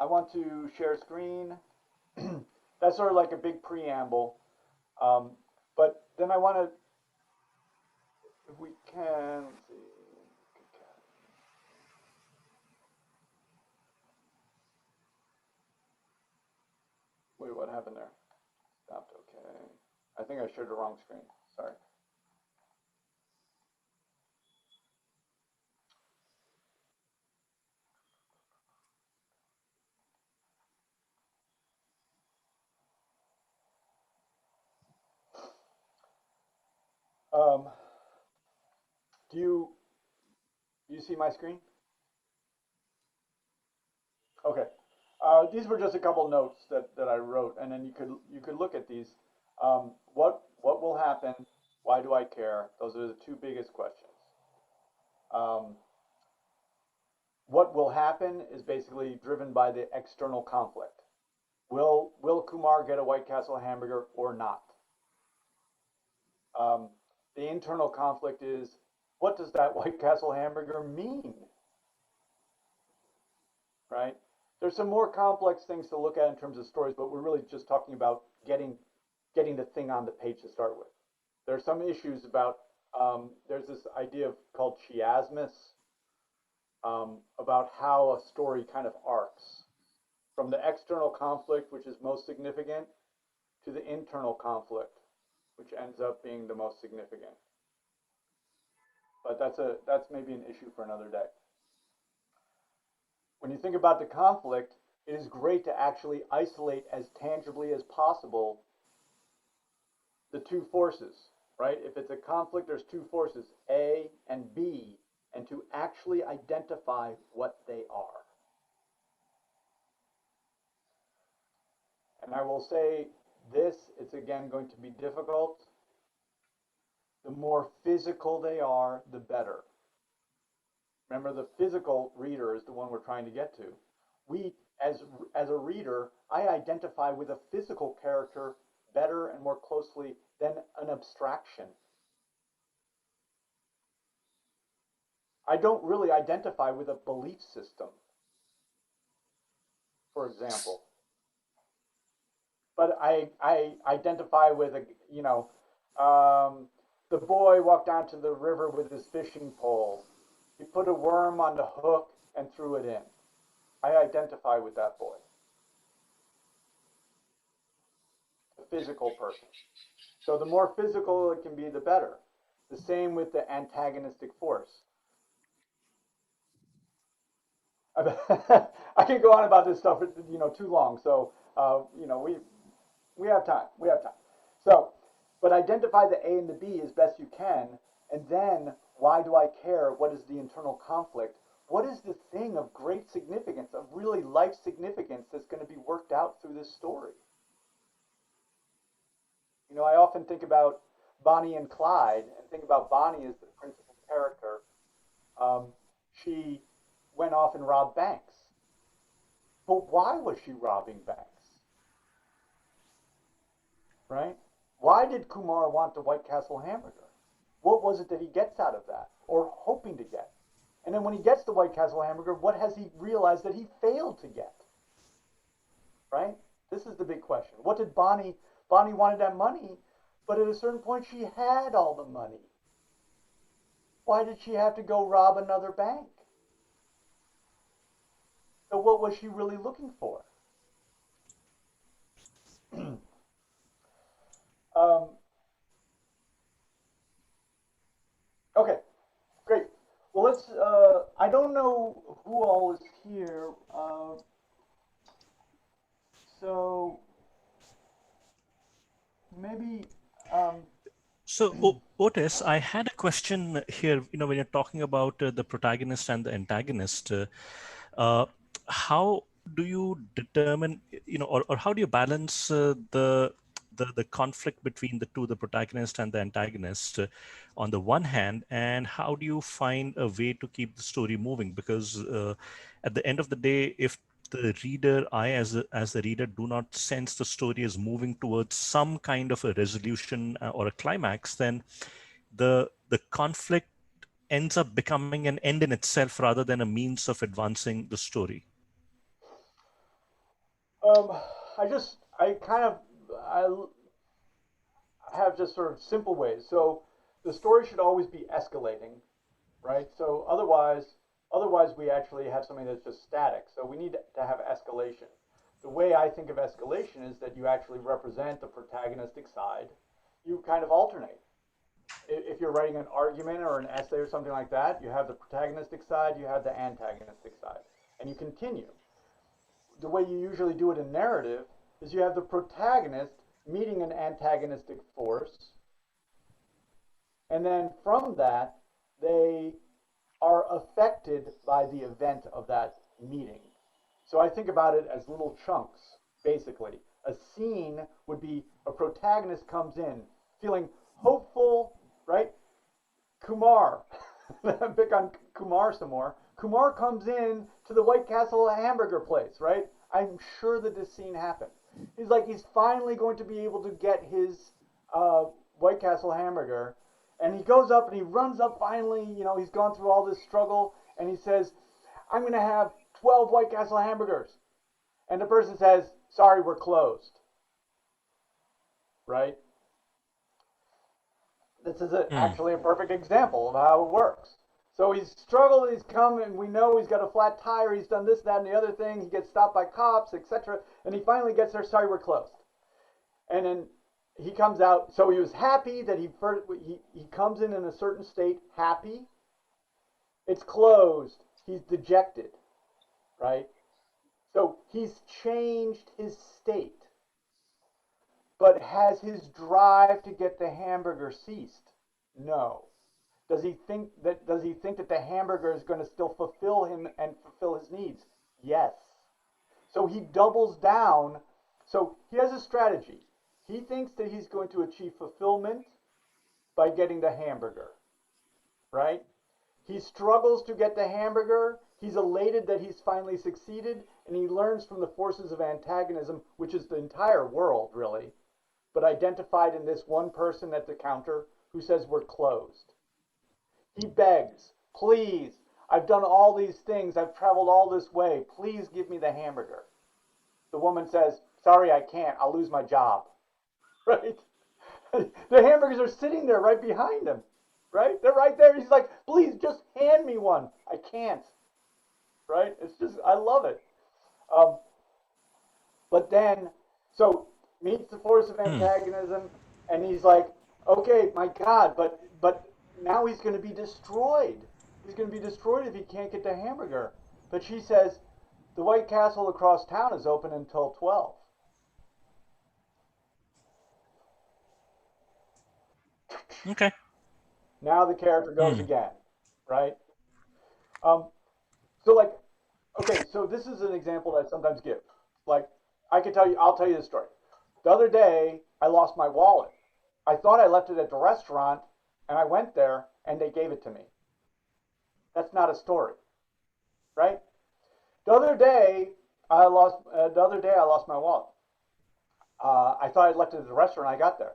I want to share screen. That's sort of like a big preamble. But then I want to, if we can, let's see. Wait, what happened there? Stopped, okay. I think I shared the wrong screen, sorry. Do you see my screen? Okay. These were just a couple notes that I wrote, and then you could look at these. What will happen? Why do I care? Those are the two biggest questions. What will happen is basically driven by the external conflict. Will Kumar get a White Castle hamburger or not? The internal conflict is, what does that White Castle hamburger mean? Right? There's some more complex things to look at in terms of stories, but we're really just talking about getting the thing on the page to start with. There's some issues about, there's this idea called chiasmus, about how a story kind of arcs from the external conflict, which is most significant, to the internal conflict, which ends up being the most significant. But that's maybe an issue for another day. When you think about the conflict, it is great to actually isolate as tangibly as possible the two forces, right? If it's a conflict, there's two forces, A and B, and to actually identify what they are. And I will say this, it's again going to be difficult. The more physical they are, the better. Remember, the physical reader is the one we're trying to get to. We, as a reader, I identify with a physical character better and more closely than an abstraction. I don't really identify with a belief system, for example. But I identify with the boy walked down to the river with his fishing pole. He put a worm on the hook and threw it in. I identify with that boy. A physical person. So the more physical it can be, the better. The same with the antagonistic force. I can go on about this stuff, too long. So, we have time. We have time. So, but identify the A and the B as best you can, And then, why do I care? What is the internal conflict? What is the thing of great significance, of really life significance that's going to be worked out through this story? You know, I often think about Bonnie and Clyde, and think about Bonnie as the principal character. She went off and robbed banks. But why was she robbing banks? Right? Why did Kumar want the White Castle hamburger? What was it that he gets out of that, or hoping to get? And then when he gets the White Castle hamburger, what has he realized that he failed to get? Right? This is the big question. What did Bonnie wanted that money, but at a certain point she had all the money. Why did she have to go rob another bank? So what was she really looking for? Okay, great. Well, let's. I don't know who all is here, so maybe. So, Otis, I had a question here. You know, when you're talking about the protagonist and the antagonist, how do you determine, you know, or how do you balance the conflict between the two, the protagonist and the antagonist, on the one hand, and how do you find a way to keep the story moving? Because at the end of the day, if the reader, as the reader, do not sense the story is moving towards some kind of a resolution or a climax, then the conflict ends up becoming an end in itself rather than a means of advancing the story. I have just sort of simple ways. So the story should always be escalating, right? So otherwise we actually have something that's just static. So we need to have escalation. The way I think of escalation is that you actually represent the protagonistic side. You kind of alternate. If you're writing an argument or an essay or something like that, you have the protagonistic side, you have the antagonistic side, and you continue. The way you usually do it in narrative is you have the protagonist meeting an antagonistic force, and then from that, they are affected by the event of that meeting. So I think about it as little chunks, basically. A scene would be a protagonist comes in feeling hopeful, right? Kumar, pick on Kumar some more. Kumar comes in to the White Castle hamburger place, right? I'm sure that this scene happened. He's finally going to be able to get his White Castle hamburger, and he goes up and he runs up finally. You know, he's gone through all this struggle, and he says, "I'm going to have 12 White Castle hamburgers," and the person says, "Sorry, we're closed." Right? This is actually a perfect example of how it works. So he's struggled, he's come, and we know he's got a flat tire, he's done this, that, and the other thing, he gets stopped by cops, etc., and he finally gets there, "Sorry, we're closed." And then he comes out, so he was happy that he comes in a certain state, happy. It's closed, he's dejected, right? So he's changed his state. But has his drive to get the hamburger ceased? No. Does he think that the hamburger is going to still fulfill him and fulfill his needs? Yes. So he doubles down. So he has a strategy. He thinks that he's going to achieve fulfillment by getting the hamburger, right? He struggles to get the hamburger. He's elated that he's finally succeeded, and he learns from the forces of antagonism, which is the entire world, really, but identified in this one person at the counter who says we're closed. He begs, "Please, I've done all these things. I've traveled all this way. Please give me the hamburger." The woman says, "Sorry, I can't. I'll lose my job." Right? The hamburgers are sitting there right behind him. Right? They're right there. He's like, "Please, just hand me one. I can't." Right? It's just, I love it. But then, so meets the force of antagonism, and he's like, "Okay, my God, but now he's going to be destroyed. He's going to be destroyed if he can't get the hamburger." But she says, "The White Castle across town is open until 12. Okay. Now the character goes Hmm. again, right? Um, so like, okay, so this is an example that I sometimes give. Like, I'll tell you the story. The other day, I lost my wallet. I thought I left it at the restaurant, and I went there, and they gave it to me. That's not a story, right? The other day, I lost my wallet. I thought I'd left it at the restaurant. I got there.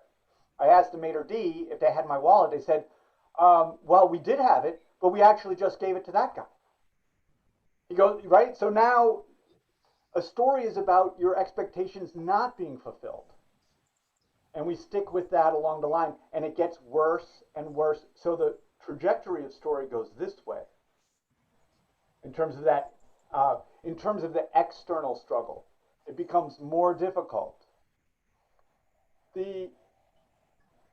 I asked the maitre d' if they had my wallet. They said, "Well, we did have it, but we actually just gave it to that guy." He goes, right. So now a story is about your expectations not being fulfilled, and we stick with that along the line, and it gets worse and worse. So the trajectory of story goes this way in terms of that, in terms of the external struggle. It becomes more difficult. The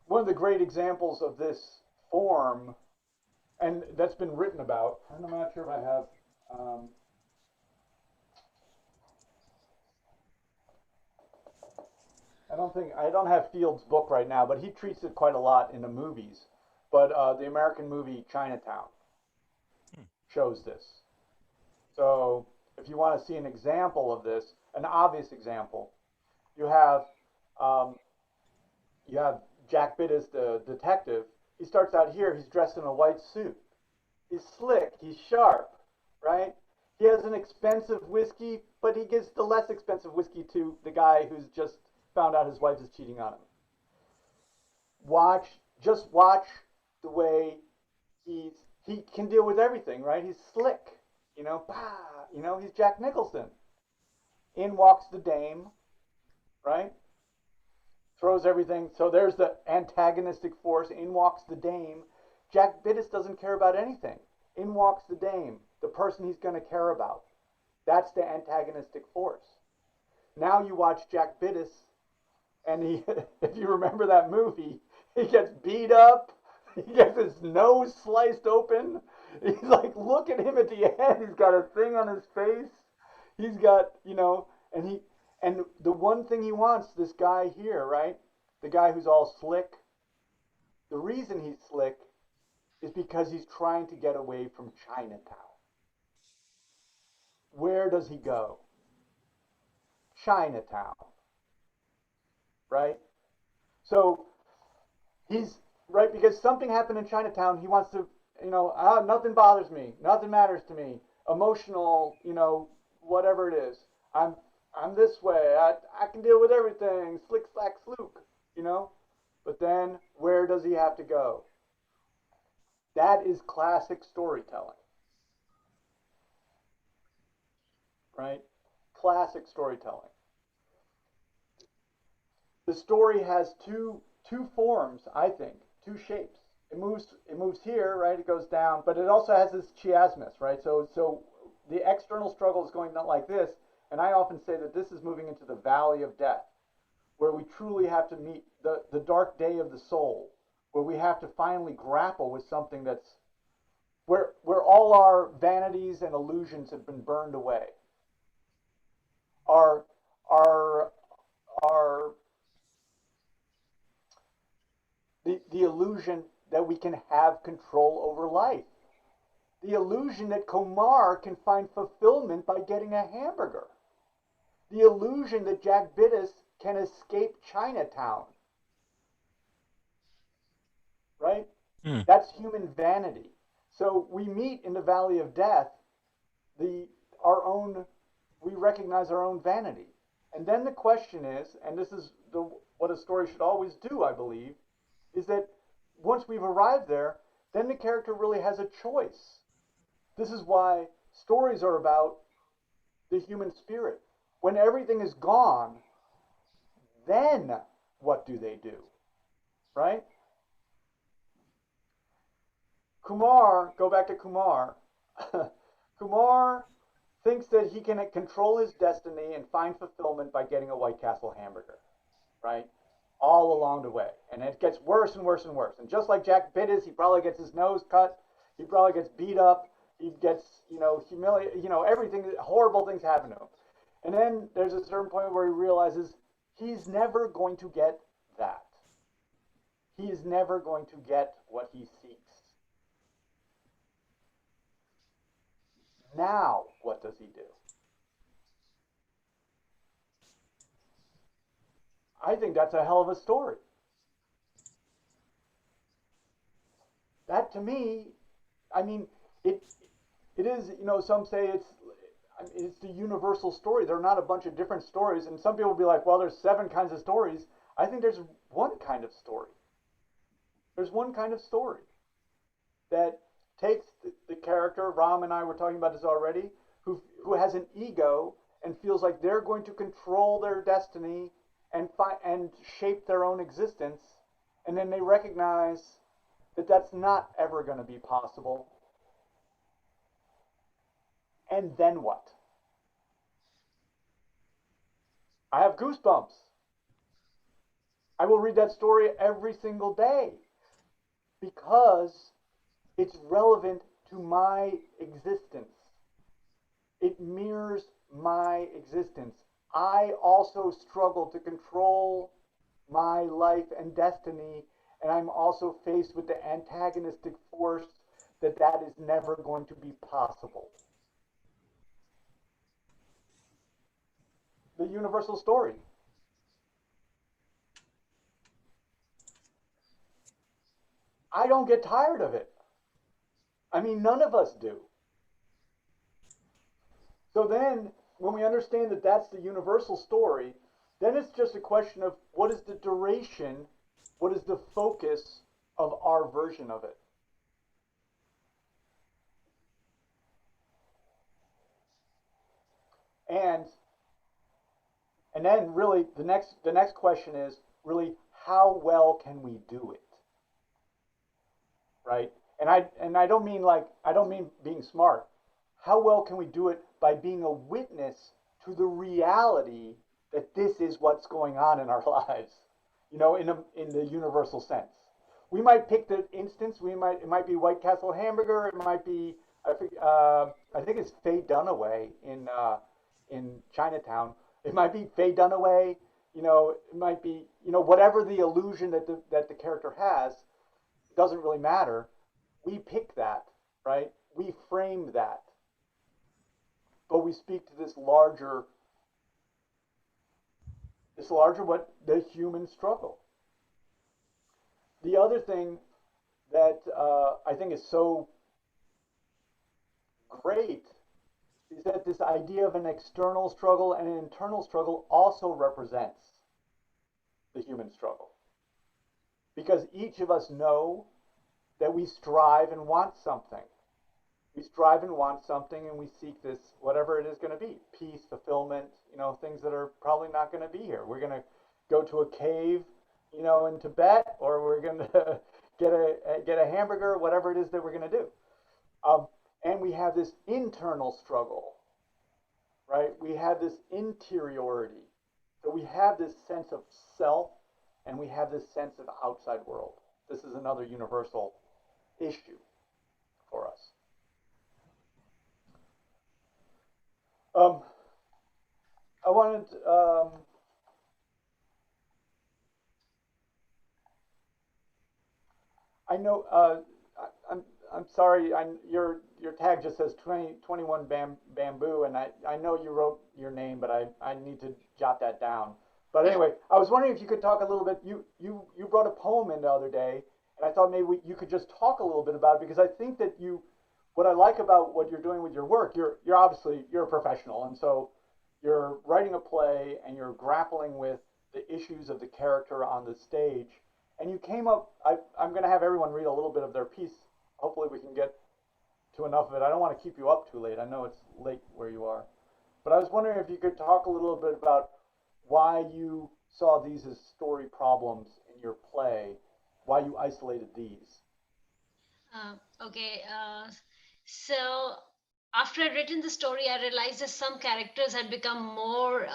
One of the great examples of this form, and that's been written about, and I'm not sure if I have. Um, I don't have Field's book right now, but he treats it quite a lot in the movies. But the American movie Chinatown shows this. So if you want to see an example of this, an obvious example, you have um, you have Jack Bittis, the detective. He starts out here. He's dressed in a white suit. He's slick. He's sharp, right? He has an expensive whiskey, but he gives the less expensive whiskey to the guy who's just found out his wife is cheating on him. Watch, just watch the way he can deal with everything, right? He's slick, he's Jack Nicholson. In walks the dame, right? Throws everything. So there's the antagonistic force. In walks the dame. Jack Bittis doesn't care about anything. In walks the dame, the person he's going to care about. That's the antagonistic force. Now you watch Jack Bittis, and he, if you remember that movie, he gets beat up. He gets his nose sliced open. He's like, look at him at the end. He's got a thing on his face. He's got, and the one thing he wants, this guy here, right? The guy who's all slick. The reason he's slick is because he's trying to get away from Chinatown. Where does he go? Chinatown, right? So he's right because something happened in Chinatown. He wants to, nothing bothers me, nothing matters to me. Emotional, whatever it is. I'm this way. I can deal with everything. Slick, slack, slook, But then where does he have to go? That is classic storytelling, right? Classic storytelling. The story has two forms, I think, two shapes. It moves here, right? It goes down, but it also has this chiasmus, right? So the external struggle is going not like this, and I often say that this is moving into the valley of death, where we truly have to meet the dark day of the soul, where we have to finally grapple with something that's where all our vanities and illusions have been burned away. Our our our the illusion that we can have control over life. The illusion that Kumar can find fulfillment by getting a hamburger. The illusion that Jack Bittis can escape Chinatown. Right? Hmm. That's human vanity. So we meet in the valley of death our own we recognize our own vanity. And then the question is, and this is what a story should always do, I believe, is that once we've arrived there, then the character really has a choice. This is why stories are about the human spirit. When everything is gone, then what do they do? Right? Kumar, go back to Kumar. Kumar thinks that he can control his destiny and find fulfillment by getting a White Castle hamburger, right? All along the way. And it gets worse and worse and worse. And just like Jack Bittis, he probably gets his nose cut. He probably gets beat up. He gets, humiliated. Everything, horrible things happen to him. And then there's a certain point where he realizes he's never going to get that. he is never going to get what he seeks. Now, what does he do? I think that's a hell of a story. That to me, I mean, it is, you know, some say it's the universal story. They're not a bunch of different stories. And some people will be like, well, there's 7 kinds of stories. I think there's one kind of story. There's one kind of story that takes the character, Ram and I were talking about this already, who has an ego and feels like they're going to control their destiny and shape their own existence. And then they recognize that that's not ever going to be possible. And then what? I have goosebumps. I will read that story every single day because it's relevant to my existence. It mirrors my existence. I also struggle to control my life and destiny, and I'm also faced with the antagonistic force that is never going to be possible. The universal story. I don't get tired of it. I mean, none of us do. So then, when we understand that that's the universal story, then it's just a question of what is the duration, what is the focus of our version of it. And then really the next question is really how well can we do it? Right? And I don't mean being smart. How well can we do it by being a witness to the reality that this is what's going on in our lives, you know, in the universal sense. We might pick the instance. It might be White Castle hamburger. It might be I think it's Faye Dunaway in Chinatown. It might be Faye Dunaway. You know, it might be, you know, whatever the illusion that the character has. It doesn't really matter. We pick that, right? We frame that. But we speak to this larger what the human struggle. The other thing that I think is so great is that this idea of an external struggle and an internal struggle also represents the human struggle. Because each of us know that we strive and want something. We strive and want something, and we seek this, whatever it is going to be, peace, fulfillment, you know, things that are probably not going to be here. We're going to go to a cave, you know, in Tibet, or we're going to get a hamburger, whatever it is that we're going to do. And we have this internal struggle, right? We have this interiority. So we have this sense of self, and we have this sense of outside world. This is another universal issue for us. I wanted, I know, I'm sorry, your tag just says 21 bamboo, and I know you wrote your name, but I need to jot that down. But anyway, I was wondering if you could talk a little bit, you brought a poem in the other day, and I thought maybe you could just talk a little bit about it, because I think that what I like about what you're doing with your work, you're obviously, you're a professional, and so you're writing a play and you're grappling with the issues of the character on the stage. And you came up, I'm going to have everyone read a little bit of their piece. Hopefully we can get to enough of it. I don't want to keep you up too late. I know it's late where you are. But I was wondering if you could talk a little bit about why you saw these as story problems in your play, why you isolated these. Okay. So after I'd written the story, I realized that some characters had become more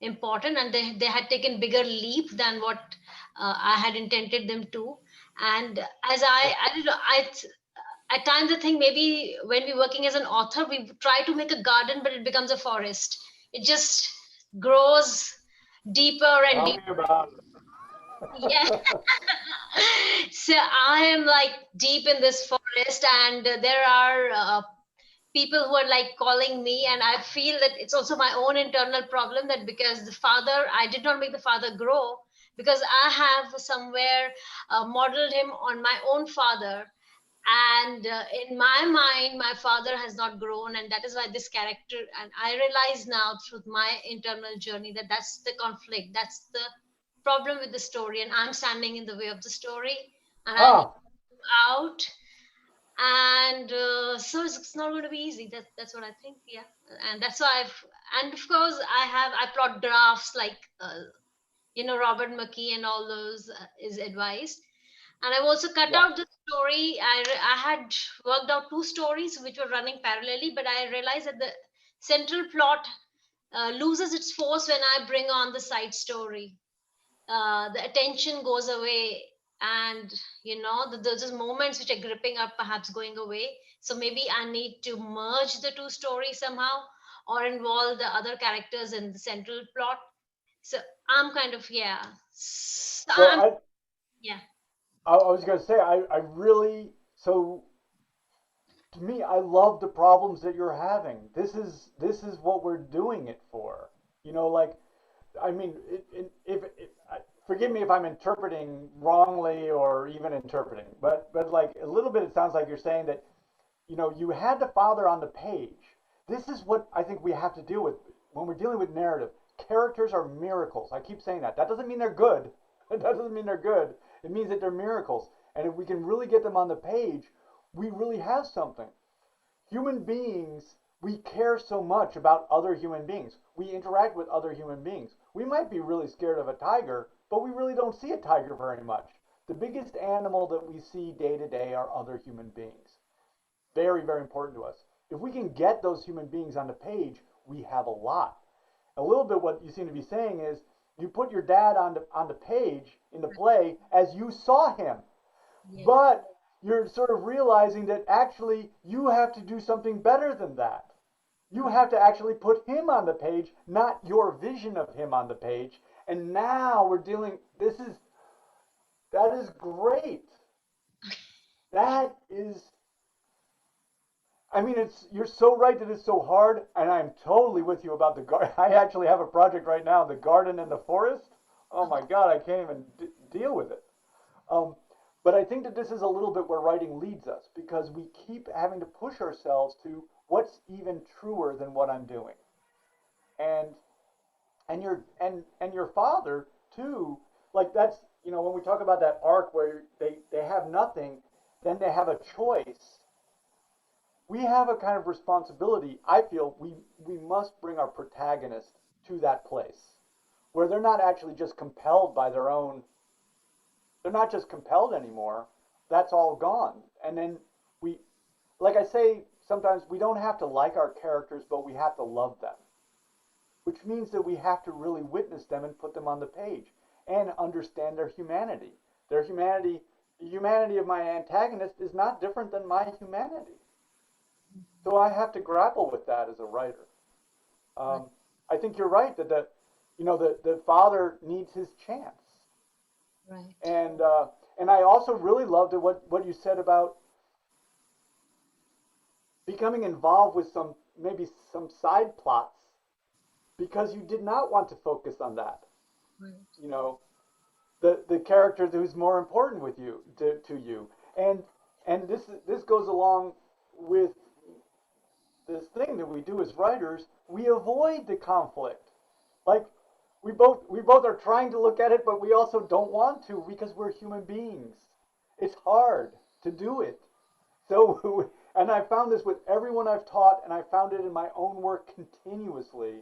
important, and they had taken bigger leap than what I had intended them to. And as I don't know, at times I think maybe when we're working as an author, we try to make a garden, but it becomes a forest. It just grows deeper and Tell deeper. me about it. Yeah. So I am like deep in this forest, and there are people who are like calling me, and I feel that it's also my own internal problem, that because the father, I did not make the father grow, because I have somewhere modeled him on my own father, and in my mind my father has not grown, and that is why this character, and I realize now through my internal journey that that's the conflict, that's the problem with the story, and I'm standing in the way of the story, and I need Huh. out. And so it's not going to be easy. That's what I think. Yeah, and that's why and of course I plot drafts like Robert McKee and all those is advised. And I've also cut Yeah. out the story. I had worked out two stories which were running parallelly, but I realized that the central plot loses its force when I bring on the side story. The attention goes away, and there's just moments which are gripping up perhaps going away. So maybe I need to merge the two stories somehow, or involve the other characters in the central plot. So I'm kind of, yeah. So So I'm, yeah. I was gonna say I really, so to me, I love the problems that you're having. This is what we're doing it for. Like, I mean, forgive me if I'm interpreting wrongly or even interpreting, but like a little bit, it sounds like you're saying that you had the father on the page. This is what I think we have to deal with when we're dealing with narrative. Characters are miracles. I keep saying that. That doesn't mean they're good. That doesn't mean they're good. It means that they're miracles. And if we can really get them on the page, we really have something. Human beings, we care so much about other human beings. We interact with other human beings. We might be really scared of a tiger, but we really don't see a tiger very much. The biggest animal that we see day to day are other human beings. Very, very important to us. If we can get those human beings on the page, we have a lot. A little bit what you seem to be saying is you put your dad on the page in the play as you saw him. Yeah. But you're sort of realizing that actually you have to do something better than that. You have to actually put him on the page, not your vision of him on the page. And now we're dealing, that is great. That is, I mean, you're so right that it's so hard, and I'm totally with you about the garden. I actually have a project right now, the garden and the forest. Oh my God, I can't even deal with it. Um, but I think that this is a little bit where writing leads us because we keep having to push ourselves to what's even truer than what I'm doing. And and your father too, like that's when we talk about that arc where they have nothing, then they have a choice. We have a kind of responsibility. I feel we must bring our protagonist to that place where they're not actually just compelled by their own, they're not just compelled anymore. That's all gone. And then we, like I say, sometimes we don't have to like our characters, but we have to love them, which means that we have to really witness them and put them on the page and understand their humanity. Their humanity, the humanity of my antagonist is not different than my humanity. So I have to grapple with that as a writer. Right. I think you're right that the father needs his chance. Right. And I also really loved what you said about becoming involved with maybe some side plots because you did not want to focus on that. Right. You know, the character who's more important with you to you. And this goes along with this thing that we do as writers. We avoid the conflict. Like we both are trying to look at it, but we also don't want to because we're human beings. It's hard to do it. So, and I found this with everyone I've taught, and I found it in my own work continuously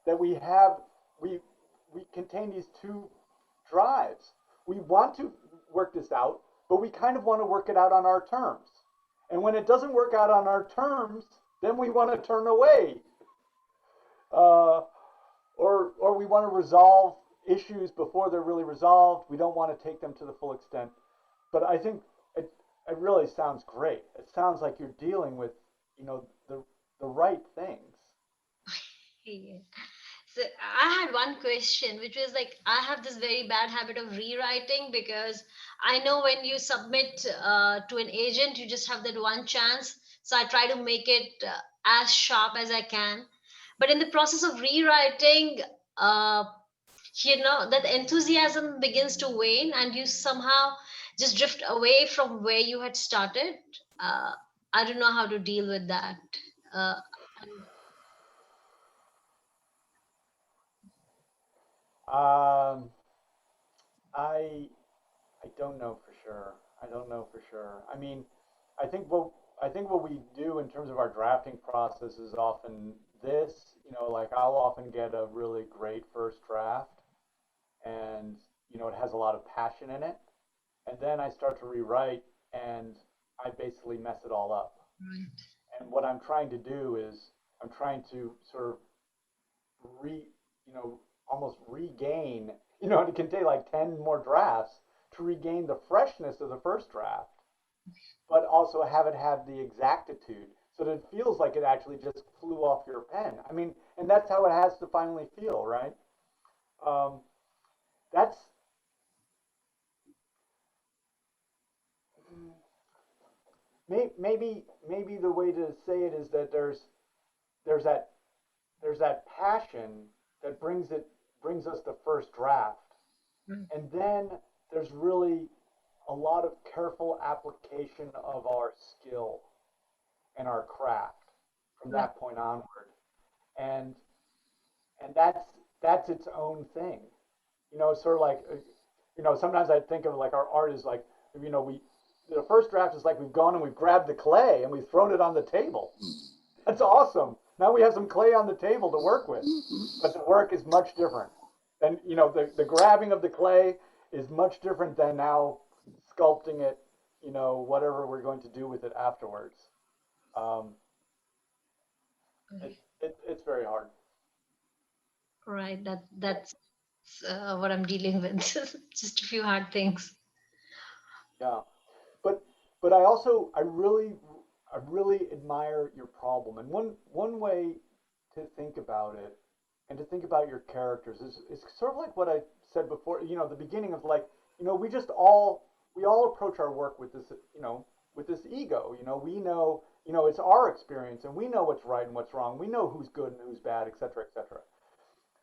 that we we contain these two drives. We want to work this out, but we kind of want to work it out on our terms. And when it doesn't work out on our terms, then we want to turn away. Uh, or we want to resolve issues before they're really resolved. We don't want to take them to the full extent. But I think it really sounds great. It sounds like you're dealing with, the right things. Yeah. So I had one question, which was like, I have this very bad habit of rewriting because I know when you submit to an agent, you just have that one chance. So I try to make it as sharp as I can. But in the process of rewriting, uh, that enthusiasm begins to wane and you somehow just drift away from where you had started. Uh, I don't know how to deal with that. Uh, Um, I I don't know for sure. I don't know for sure. I mean, I think what I think what we do in terms of our drafting process is often this. Like I'll often get a really great first draft, and it has a lot of passion in it, and then I start to rewrite, and I basically mess it all up. right. And what I'm trying to do is I'm trying to sort of re, almost regain, it can take like 10 more drafts to regain the freshness of the first draft, but also have it have the exactitude so that it feels like it actually just flew off your pen. I mean, and that's how it has to finally feel, right? Um, that's maybe the way to say it is that there's that there's that passion that brings us the first draft. Mm. And then there's really a lot of careful application of our skill and our craft from Right. that point onward. And that's its own thing. Sort of like sometimes I think of like our art is like we the first draft is like we've gone and we've grabbed the clay and we've thrown it on the table. That's awesome. Now we have some clay on the table to work with. But the work is much different. And the grabbing of the clay is much different than now sculpting it, whatever we're going to do with it afterwards. Um, it's very hard. Right. That's what I'm dealing with. Just a few hard things. Yeah. But I really admire your problem. And one way to think about it and to think about your characters is sort of like what I said before, the beginning of like, we all approach our work with this, with this ego. It's our experience and we know what's right and what's wrong. We know who's good and who's bad, et cetera, et cetera.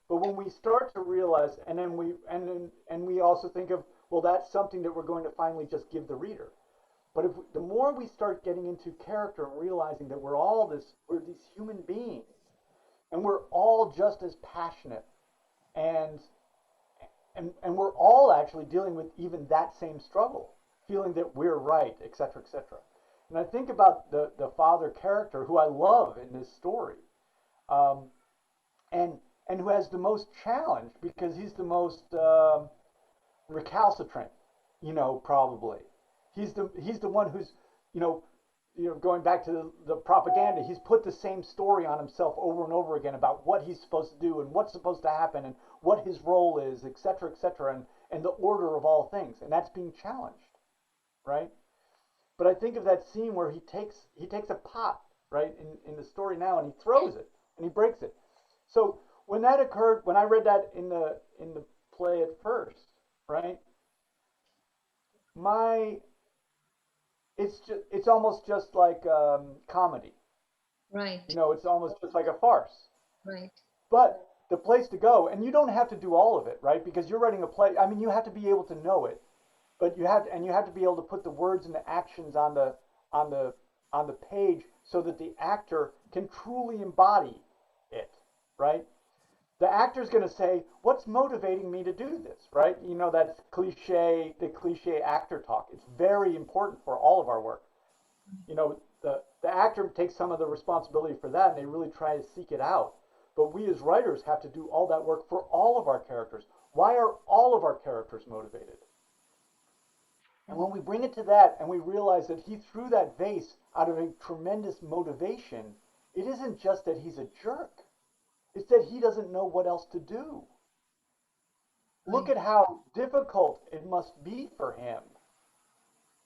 But when we start to realize, and we also think of, well, that's something that we're going to finally just give the reader. But the more we start getting into character and realizing that we're these human beings, and we're all just as passionate, and and we're all actually dealing with even that same struggle, feeling that we're right, etc., etc. And I think about the father character who I love in this story, um, and and who has the most challenge because he's the most recalcitrant, probably. He's the one who's, you know, going back to the propaganda, he's put the same story on himself over and over again about what he's supposed to do and what's supposed to happen and what his role is, et cetera, and the order of all things. And that's being challenged, right? But I think of that scene where he takes a pot, right, in the story now, and he throws it and he breaks it. So when that occurred, when I read that in the play at first, right, my it's almost just like comedy. Right. It's almost just like a farce. Right. But the place to go, and you don't have to do all of it, right? Because you're writing a play. I mean, you have to be able to know it, but you have to be able to put the words and the actions on the on the page so that the actor can truly embody it, right? The actor's going to say, "What's motivating me to do this?" Right? That's the cliche actor talk. It's very important for all of our work. The actor takes some of the responsibility for that, and they really try to seek it out. But we as writers have to do all that work for all of our characters. Why are all of our characters motivated? And when we bring it to that and we realize that he threw that vase out of a tremendous motivation, it isn't just that he's a jerk. It's that he doesn't know what else to do. Look Right. at how difficult it must be for him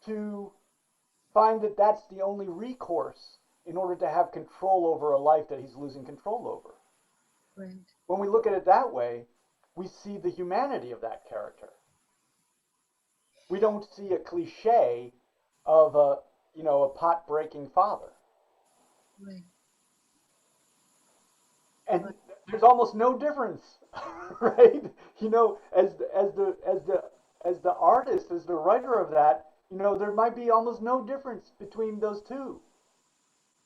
to find that that's the only recourse in order to have control over a life that he's losing control over. Right. when we look at it that way, we see the humanity of that character. We don't see a cliche of a, a pot-breaking father. Right. And there's almost no difference, right? As the artist, as the writer of that, there might be almost no difference between those two.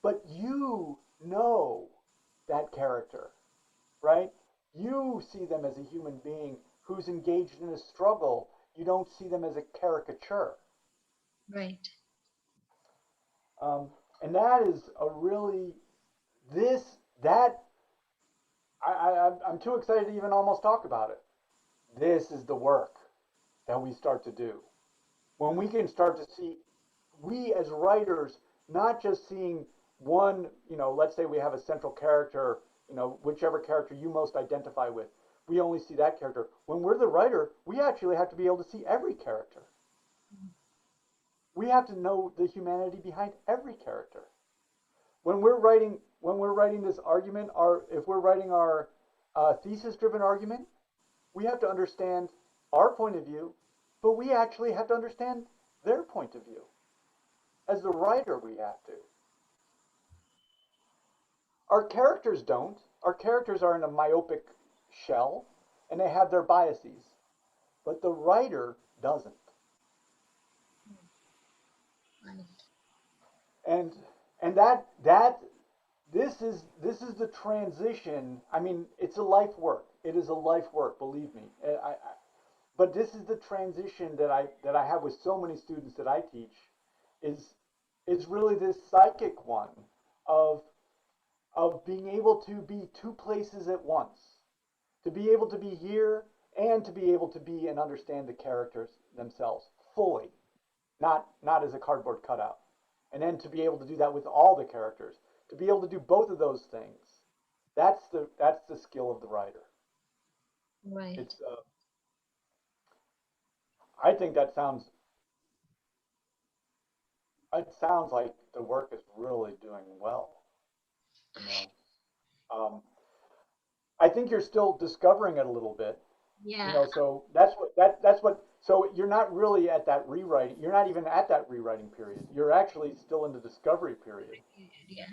But you know that character, right? You see them as a human being who's engaged in a struggle. You don't see them as a caricature. Right. And that is a really, I'm too excited to even almost talk about it. This is the work that we start to do. When we can start to see, we as writers, not just seeing one, let's say we have a central character, whichever character you most identify with, we only see that character. When we're the writer, we actually have to be able to see every character. We have to know the humanity behind every character. When we're writing this argument, if we're writing our thesis-driven argument, we have to understand our point of view, but we actually have to understand their point of view. As the writer, we have to. Our characters don't. Our characters are in a myopic shell, and they have their biases, but the writer doesn't. And this is the transition. I mean, it's a life work. It is a life work, believe me. But this is the transition that I have with so many students that I teach. Is really this psychic one of being able to be two places at once, to be able to be here and to be able to be and understand the characters themselves fully, not as a cardboard cutout. And then to be able to do that with all the characters, to be able to do both of those things, that's the skill of the writer. Right. It's I think it sounds like the work is really doing well. I think you're still discovering it a little bit. Yeah. So so you're not really at that rewriting. You're not even at that rewriting period. You're actually still in the discovery period. Yeah.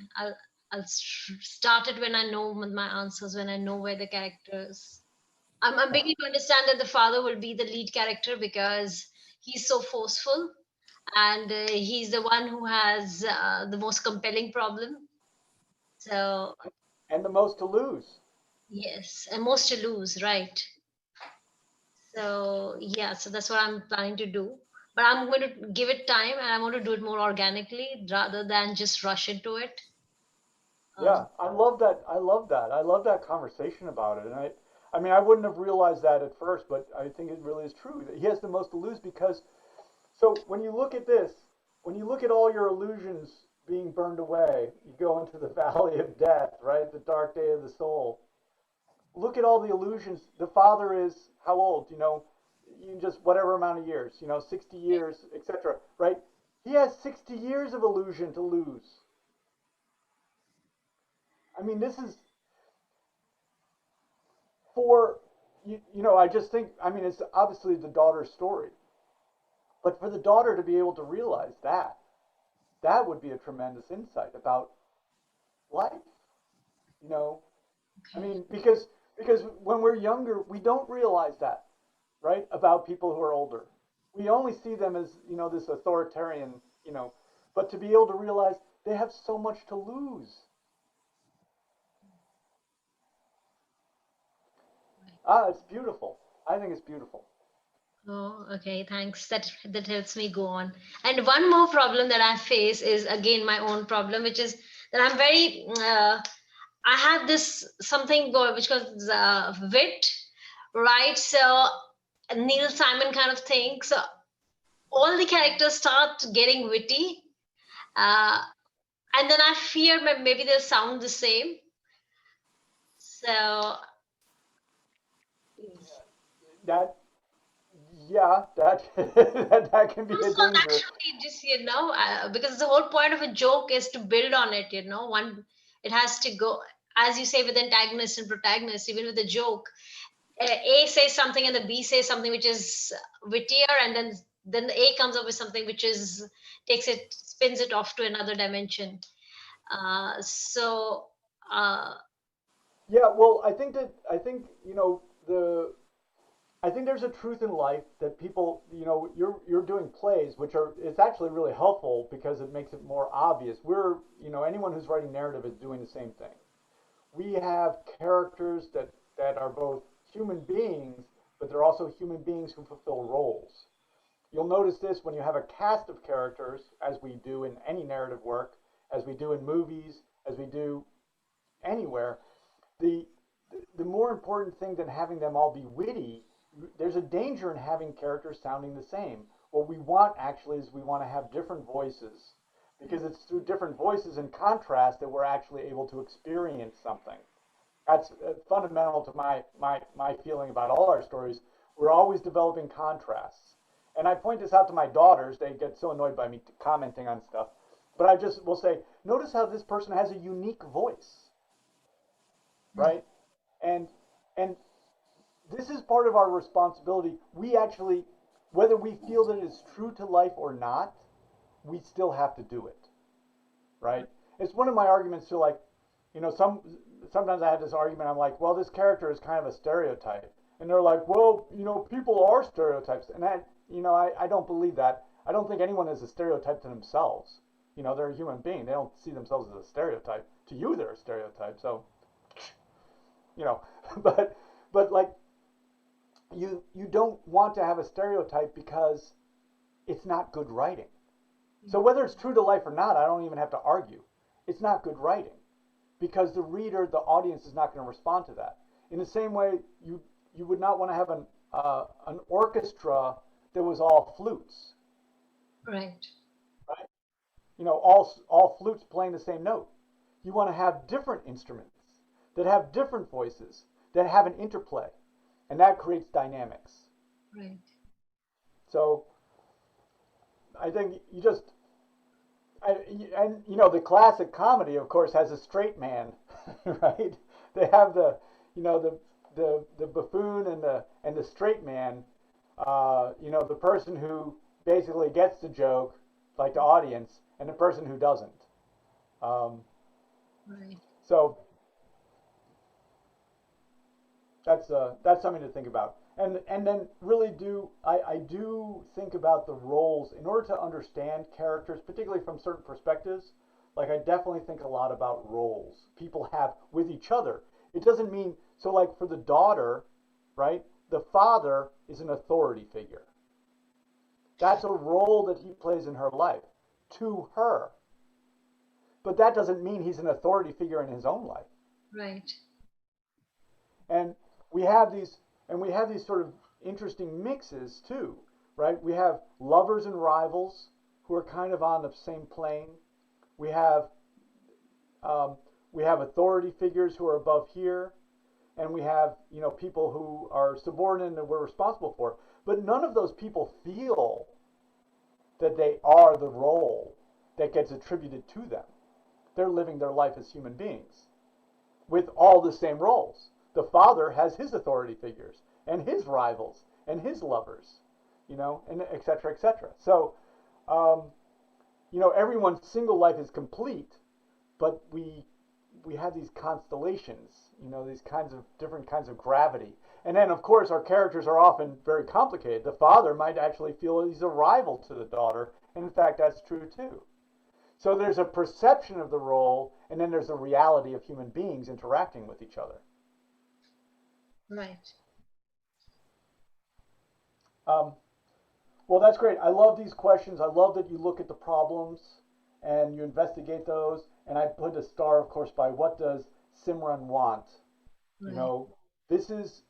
I'll start it when I know my answers, when I know where the characters. I'm beginning to understand that the father will be the lead character because he's so forceful, and he's the one who has the most compelling problem. So. And the most to lose. Yes, and most to lose, right? So yeah, so that's what I'm planning to do. But I'm going to give it time, and I want to do it more organically rather than just rush into it. Yeah, I love that. I love that conversation about it. And I mean, I wouldn't have realized that at first, but I think it really is true. He has the most to lose because, so when you look at this, when you look at all your illusions being burned away, you go into the valley of death, right? The dark day of the soul. Look at all the illusions. The father is how old? You just whatever amount of years, 60 years, etc. Right? He has 60 years of illusion to lose. I mean, this is for I just think. I mean, it's obviously the daughter's story, but for the daughter to be able to realize that would be a tremendous insight about life. I mean, because when we're younger, we don't realize that, right? About people who are older, we only see them as this authoritarian, but to be able to realize they have so much to lose. It's beautiful. I think it's beautiful. Oh, okay, thanks. That helps me go on. And one more problem that I face is again my own problem, which is that I'm very I have this something which goes wit, right? So Neil Simon kind of thing. So all the characters start getting witty, and then I fear maybe they'll sound the same. So that that can be a danger. Actually, just because the whole point of a joke is to build on it. It has to go. as you say, with antagonist and protagonist, even with a joke, A says something and the B says something which is wittier, and then the A comes up with something which is spins it off to another dimension. So Yeah, well, I think I think there's a truth in life that people, you're doing plays, which it's actually really helpful because it makes it more obvious. Anyone who's writing narrative is doing the same thing. We have characters that are both human beings, but they're also human beings who fulfill roles. You'll notice this when you have a cast of characters, as we do in any narrative work, as we do in movies, as we do anywhere. The the more important thing than having them all be witty, there's a danger in having characters sounding the same. What we want actually is we want to have different voices because it's through different voices and contrast that we're actually able to experience something. That's fundamental to my feeling about all our stories. We're always developing contrasts. And I point this out to my daughters. They get so annoyed by me commenting on stuff. But I just will say, notice how this person has a unique voice, right? And and this is part of our responsibility. We actually, whether we feel that it's true to life or not, we still have to do it, right? It's one of my arguments to like, sometimes I have this argument. I'm like, well, this character is kind of a stereotype, and they're like, well, people are stereotypes, and I don't believe that. I don't think anyone is a stereotype to themselves. They're a human being. They don't see themselves as a stereotype. To you, they're a stereotype. So, but like, you don't want to have a stereotype because it's not good writing. So whether it's true to life or not, I don't even have to argue. It's not good writing because the reader, the audience, is not going to respond to that. In the same way, you would not want to have an orchestra that was all flutes. right. Right? All flutes playing the same note. You want to have different instruments that have different voices that have an interplay, and that creates dynamics. Right. So I think the classic comedy, of course, has a straight man, right? They have the buffoon and the straight man, the person who basically gets the joke, like the audience, and the person who doesn't. Right. So that's something to think about. And then really I do think about the roles in order to understand characters, particularly from certain perspectives. Like I definitely think a lot about roles people have with each other. It doesn't mean so like for the daughter, right? The father is an authority figure. That's a role that he plays in her life to her. But that doesn't mean he's an authority figure in his own life. Right. And we have these sort of interesting mixes too, right? We have lovers and rivals who are kind of on the same plane. We have authority figures who are above here, and we have people who are subordinate and we're responsible for. But none of those people feel that they are the role that gets attributed to them. They're living their life as human beings with all the same roles. The father has his authority figures and his rivals and his lovers, and et cetera, et cetera. So, everyone's single life is complete, but we have these constellations, these different kinds of gravity. And then, of course, our characters are often very complicated. The father might actually feel he's a rival to the daughter, and in fact, that's true too. So there's a perception of the role, and then there's a reality of human beings interacting with each other. Right. Well, that's great. I love these questions. I love that you look at the problems and you investigate those. And I put a star, of course, by what does Simran want? Right. This is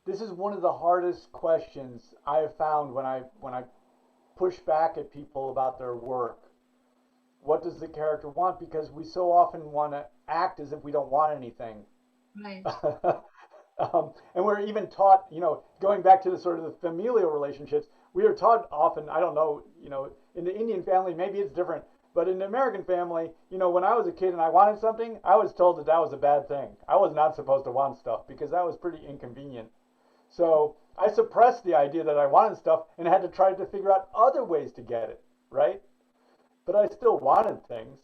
one of the hardest questions I have found when I push back at people about their work. What does the character want? Because we so often want to act as if we don't want anything. Right. And we're even taught, going back to the sort of the familial relationships, we are taught often, I don't know, in the Indian family, maybe it's different, But in the American family, when I was a kid and I wanted something, I was told that that was a bad thing. I was not supposed to want stuff because that was pretty inconvenient. So I suppressed the idea that I wanted stuff and had to try to figure out other ways to get it, right? But I still wanted things.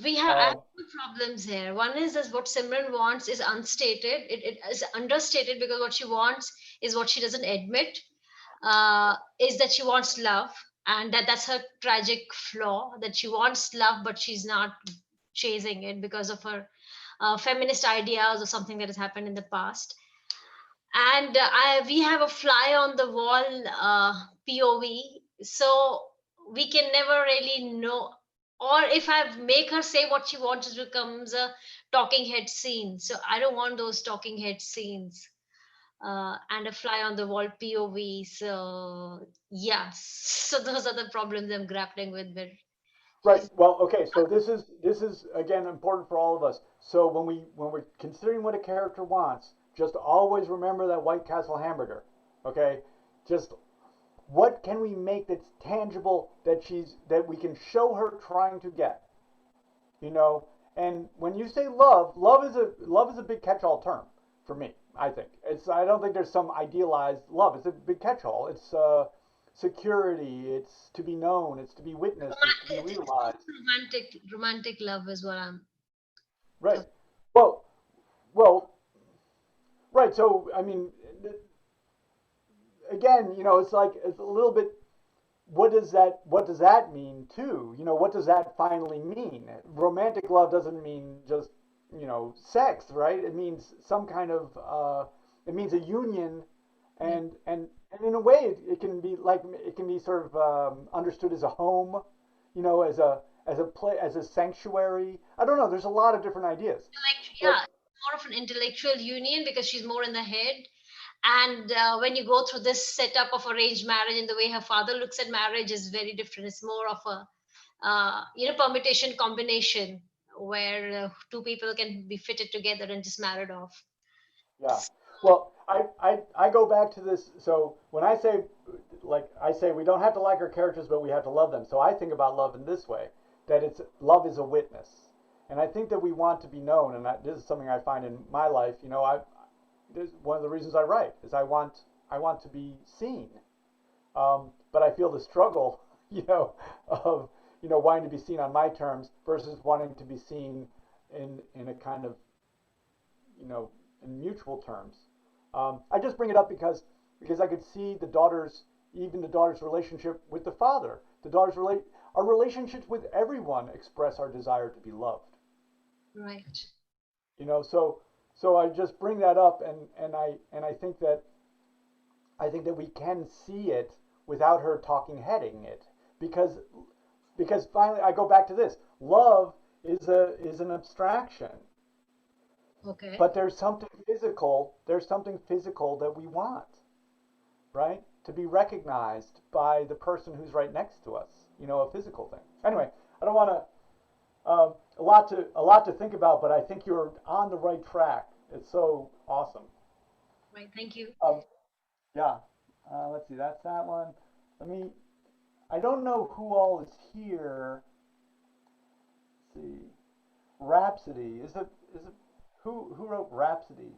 We have I have two problems here. One is that what Simran wants is unstated. It is understated because what she wants is what she doesn't admit. Is that she wants love, and that's her tragic flaw. That she wants love, but she's not chasing it because of her feminist ideas or something that has happened in the past. And we have a fly on the wall POV, so we can never really know. Or if I make her say what she wants, it becomes a talking head scene. So I don't want those talking head scenes. And a fly on the wall POV. So yes, so those are the problems I'm grappling with. Right. Well, okay. So this is again important for all of us. So when we're considering what a character wants, just always remember that White Castle hamburger. Okay. Just what can we make that's tangible that we can show her trying to get. And when you say love is a big catch-all term for me. I don't think there's some idealized love. It's a big catch-all. It's security. It's to be known. It's to be witnessed. It's to be realized. Romantic love is what I'm. Right. Well. Right. So I mean, again, it's a little bit. What does that mean too? What does that finally mean? Romantic love doesn't mean just sex, right? It means some kind of it means a union, and in a way it can be sort of understood as a home, as a sanctuary. I don't know. There's a lot of different ideas. More of an intellectual union because she's more in the head. And when you go through this setup of arranged marriage and the way her father looks at marriage is very different. It's more of a permutation combination where two people can be fitted together and just married off. Yeah. Well, I go back to this. So when I say we don't have to like our characters, but we have to love them. So I think about love in this way, that love is a witness, and I think that we want to be known. And this is something I find in my life. One of the reasons I write is I want to be seen, but I feel the struggle, of wanting to be seen on my terms versus wanting to be seen in a kind of, in mutual terms. I just bring it up because I could see even the daughter's relationship with the father. Our relationships with everyone express our desire to be loved. Right. So I just bring that up, and I think that we can see it without her talking heading it, because finally I go back to this. Love is an abstraction. Okay. But there's something physical. There's something physical that we want, right? To be recognized by the person who's right next to us. A physical thing. Anyway, I don't want to. A lot to think about, but I think you're on the right track. It's so awesome. Right. Thank you. Yeah. Let's see. That's that one. I don't know who all is here. Let's see. Rhapsody. Is it who wrote Rhapsody?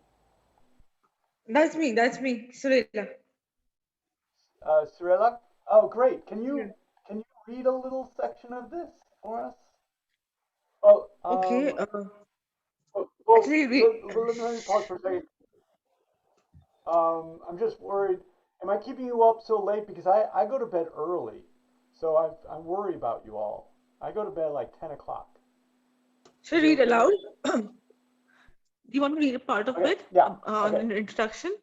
That's me, Surela. Surela? Oh, great. Can you read a little section of this for us? Oh, Okay. well, Actually, let me pause for a second. I'm just worried. Am I keeping you up so late? Because I go to bed early, so I'm worried about you all. I go to bed like 10 o'clock. should I read aloud? Do you want me to read a part of it? Yeah. On an introduction?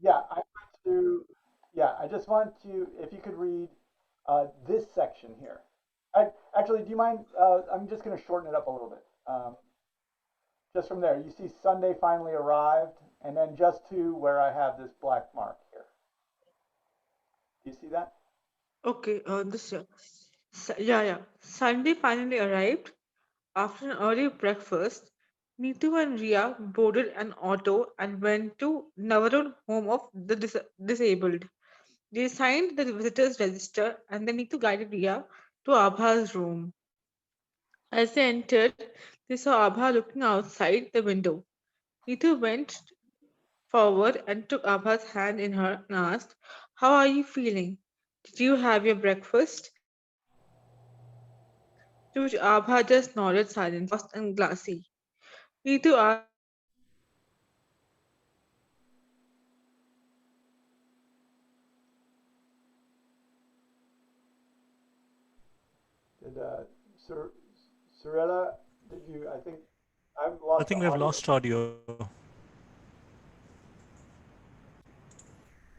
Yeah, I just want to, if you could read this section here. Actually, do you mind? I'm just going to shorten it up a little bit. Just from there, you see Sunday finally arrived, and then just to where I have this black mark here. Do you see that? Okay, this year. Yeah. Sunday finally arrived. After an early breakfast, Neetu and Ria boarded an auto and went to Navarone Home of the Disabled. They signed the visitors register and then Neetu guided Ria to Abha's room. As they entered, they saw Abha looking outside the window. Neetu went forward and took Abha's hand in her and asked, "How are you feeling? Did you have your breakfast?" To which Abha just nodded silently, lost and glassy. Neetu asked Did Sir Sorella, did you? I think I've I lost the think we have audio. lost audio.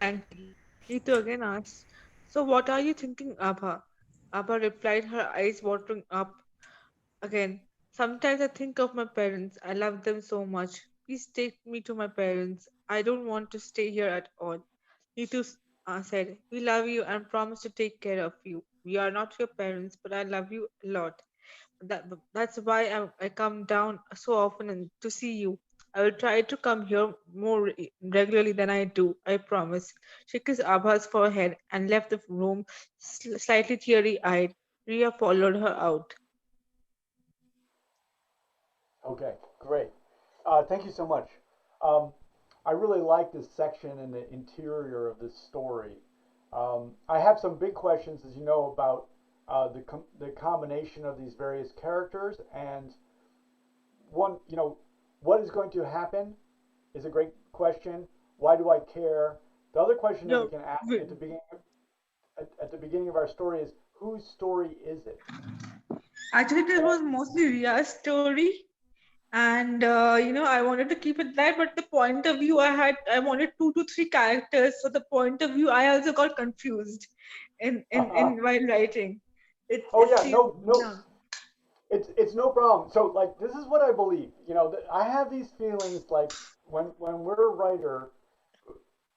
blankly. Neetu again asked, "So what are you thinking, Abha?" Abha replied, her eyes watering up again. "Sometimes I think of my parents. I love them so much. Please take me to my parents. I don't want to stay here at all." Neetu said, "We love you and promise to take care of you. We are not your parents, but I love you a lot. That's why I come down so often to see you. I will try to come here more regularly than I do, I promise." She kissed Abha's forehead and left the room slightly teary eyed. Ria followed her out. Okay, great. Thank you so much. Um, I really like this section in the interior of this story. I have some big questions, as you know, about the combination of these various characters, and one, what is going to happen is a great question. Why do I care? The other question that we No, can ask we- at the beginning of our story is, whose story is it? actually, this And was mostly Ria's story. And I wanted to keep it that, but the point of view I wanted 2 to 3 characters, so the point of view I also got confused in while writing. oh It yeah, seems, no, no, yeah. it's no problem. So like this is what I believe. I have these feelings like when we're a writer,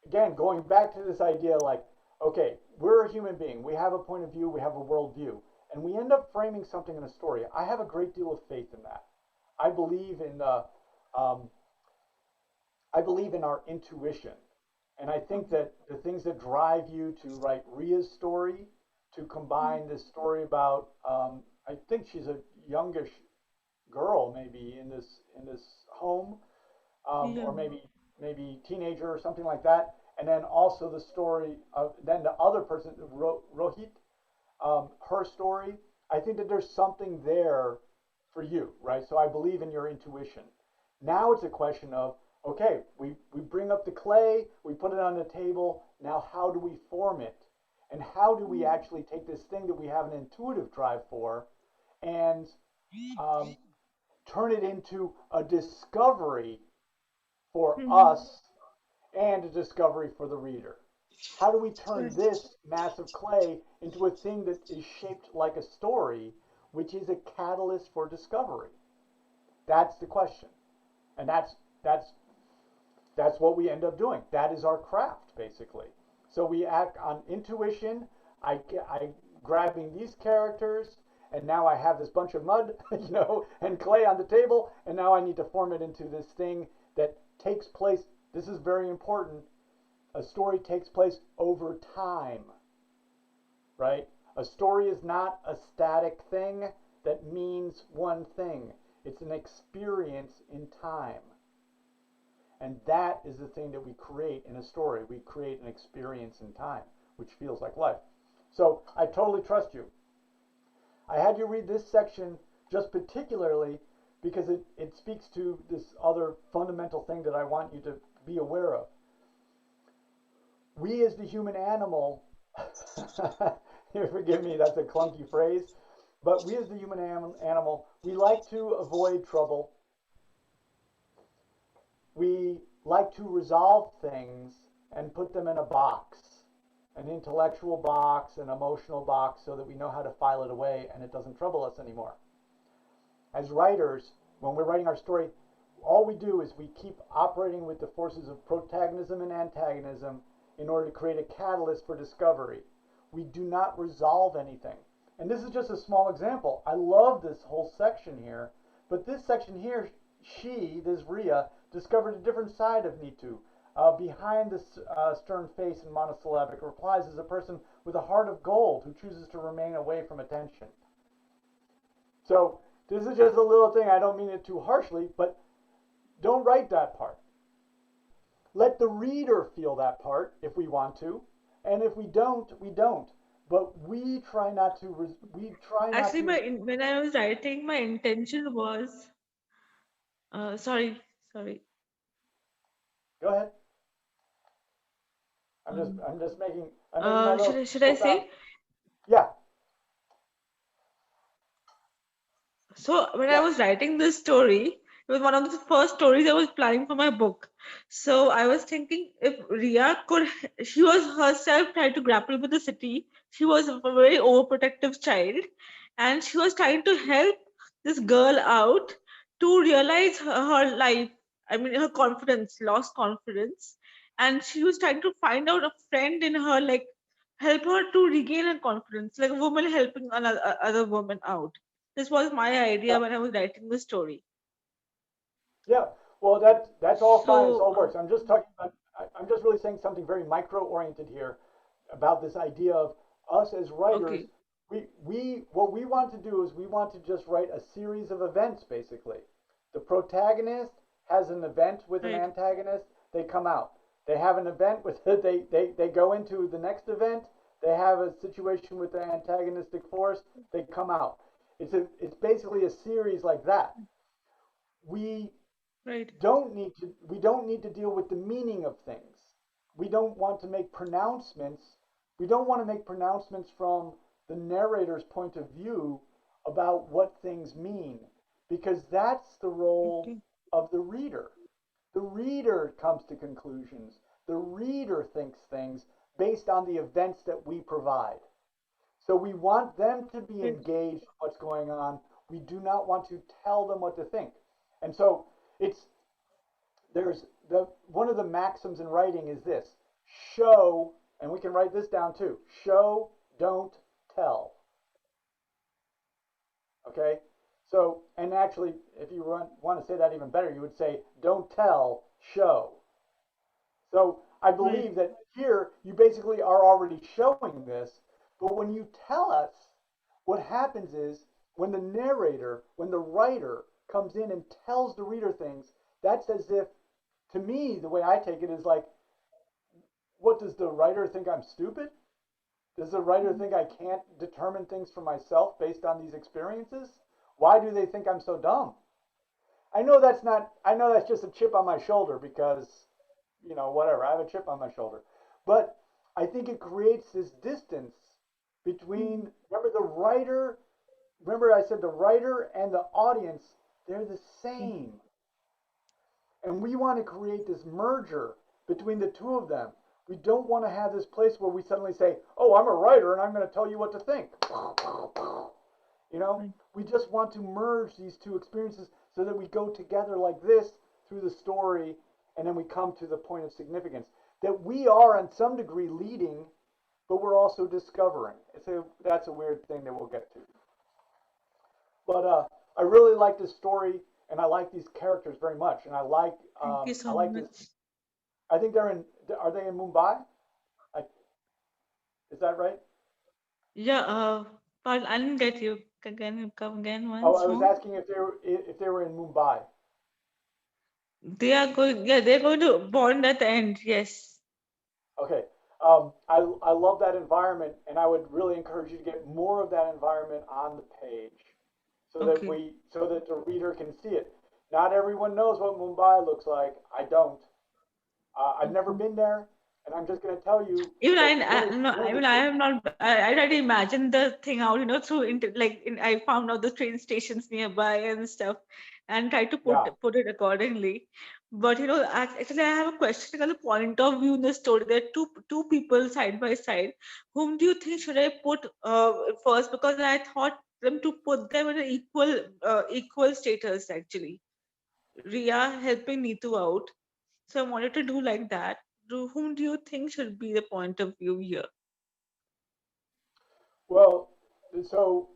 again, going back to this idea like, okay, we're a human being. We have a point of view, we have a worldview, and we end up framing something in a story. I have a great deal of faith in that. I believe in um, I believe in our intuition. And I think that the things that drive you to write Ria's story, to combine this story about, I think she's a youngish girl maybe in this home, Yeah. or maybe teenager or something like that, and then also the story of then the other person, Rohit, her story. I think that there's something there for you, right? So I believe in your intuition. Now it's a question of, okay, we bring up the clay, we put it on the table. Now, how do we form it? And how do we actually take this thing that we have an intuitive drive for and um, turn it into a discovery for Mhm. us and a discovery for the reader? How do we turn this mass of clay into a thing that is shaped like a story, which is a catalyst for discovery? That's the question. And that's that's what we end up doing. That is our craft, basically. So we act on intuition. I grabbing these characters, and now I have this bunch of mud, and clay on the table, and now I need to form it into this thing that takes place. This is very important. A story takes place over time, right? A story is not a static thing that means one thing. It's an experience in time. And that is the thing that we create in a story. We create an experience in time, which feels like life. So I totally trust you. I had you read this section just particularly because it speaks to this other fundamental thing that I want you to be aware of. We as the human animal, forgive me, that's a clunky phrase, but we as the human animal, we like to avoid trouble. We like to resolve things and put them in a box, an intellectual box, an emotional box, so that we know how to file it away and it doesn't trouble us anymore. As writers, when we're writing our story, all we do is we keep operating with the forces of protagonism and antagonism in order to create a catalyst for discovery. We do not resolve anything. And this is just a small example. I love this whole section here, but this section here, this Ria, discovered a different side of Nitu. Behind this stern face and monosyllabic replies is a person with a heart of gold who chooses to remain away from attention. So this is just a little thing. I don't mean it too harshly, but don't write that part. Let the reader feel that part if we want to, and if we don't, we don't. But we try not to. We try not Actually, to. when I was writing, my intention was sorry, sorry. Go ahead. I'm just making. I'm making my little. Should I say? Yeah. So when I Yeah. was writing this story, it was one of the first stories I was planning for my book. So I was thinking if Ria could, she was herself trying to grapple with the city. She was a very overprotective child, and she was trying to help this girl out to realize her life. I mean, her confidence, lost confidence, and she was trying to find out a friend in her, like help her to regain her confidence, like a woman helping another other woman out. This was my idea when I was writing the story. Yeah. Well, that's all fine. It's So, all works. I'm just talking about. I'm just really saying something very micro oriented here about this idea of us as writers. okay, We what we want to do is we want to just write a series of events basically. The protagonist has an event with an right, antagonist, they come out. They have an event with they go into the next event, they have a situation with the antagonistic force, they come out. It's basically a series like that. We right, don't need to deal with the meaning of things. We don't want to make pronouncements. We don't want to make pronouncements from the narrator's point of view about what things mean because that's the role okay, of the reader. The reader comes to conclusions. The reader thinks things based on the events that we provide. So we want them to be right, engaged in what's going on. We do not want to tell them what to think. And so it's there's the one of the maxims in writing is this: show, and we can write this down too. Show, don't tell. Okay? So, and actually, if you want to say that even better, you would say don't tell, show. So I right, believe that here you basically are already showing this, but when you tell us, what happens is when the narrator, when the writer comes in and tells the reader things, that's as if, to me, the way I take it is like, what does the writer think I'm stupid? Does the writer think I can't determine things for myself based on these experiences? Why do they think I'm so dumb? I know that's not, I know that's just a chip on my shoulder because, whatever, I have a chip on my shoulder. But I think it creates this distance between, remember I said the writer and the audience, they're the okay, same. And we want to create this merger between the two of them. We don't want to have this place where we suddenly say, oh, I'm a writer and I'm going to tell you what to think. right. We just want to merge these two experiences so that we go together like this through the story and then we come to the point of significance that we are in some degree leading, but we're also discovering. That's a weird thing that we'll get to. But I really like this story and I like these characters very much. And Thank you I so like this. much. I think are they in Mumbai? I, is that right? Yeah, but I didn't get you. Can you come again Oh, I once was more? asking if they were in Mumbai. They are going, yeah, they're going to bond at the end. Yes. Okay. I love that environment, and I would really encourage you to get more of that environment on the page, Okay. so that the reader can see it. Not everyone knows what Mumbai looks like. I don't. I've never Okay. been there, and I'm just going to tell you Even that no, one I of the mean, I have not. I tried to imagine the thing out, through I found out the train stations nearby and stuff, and tried to yeah. put it accordingly. But actually, I have a question on the point of view in the story. There are two people side by side. Whom do you think should I put first? Because I thought them to put them in an equal status actually. Ria helping Neetu out. So I wanted to do like that. Whom do you think should be the point of view here? Well, so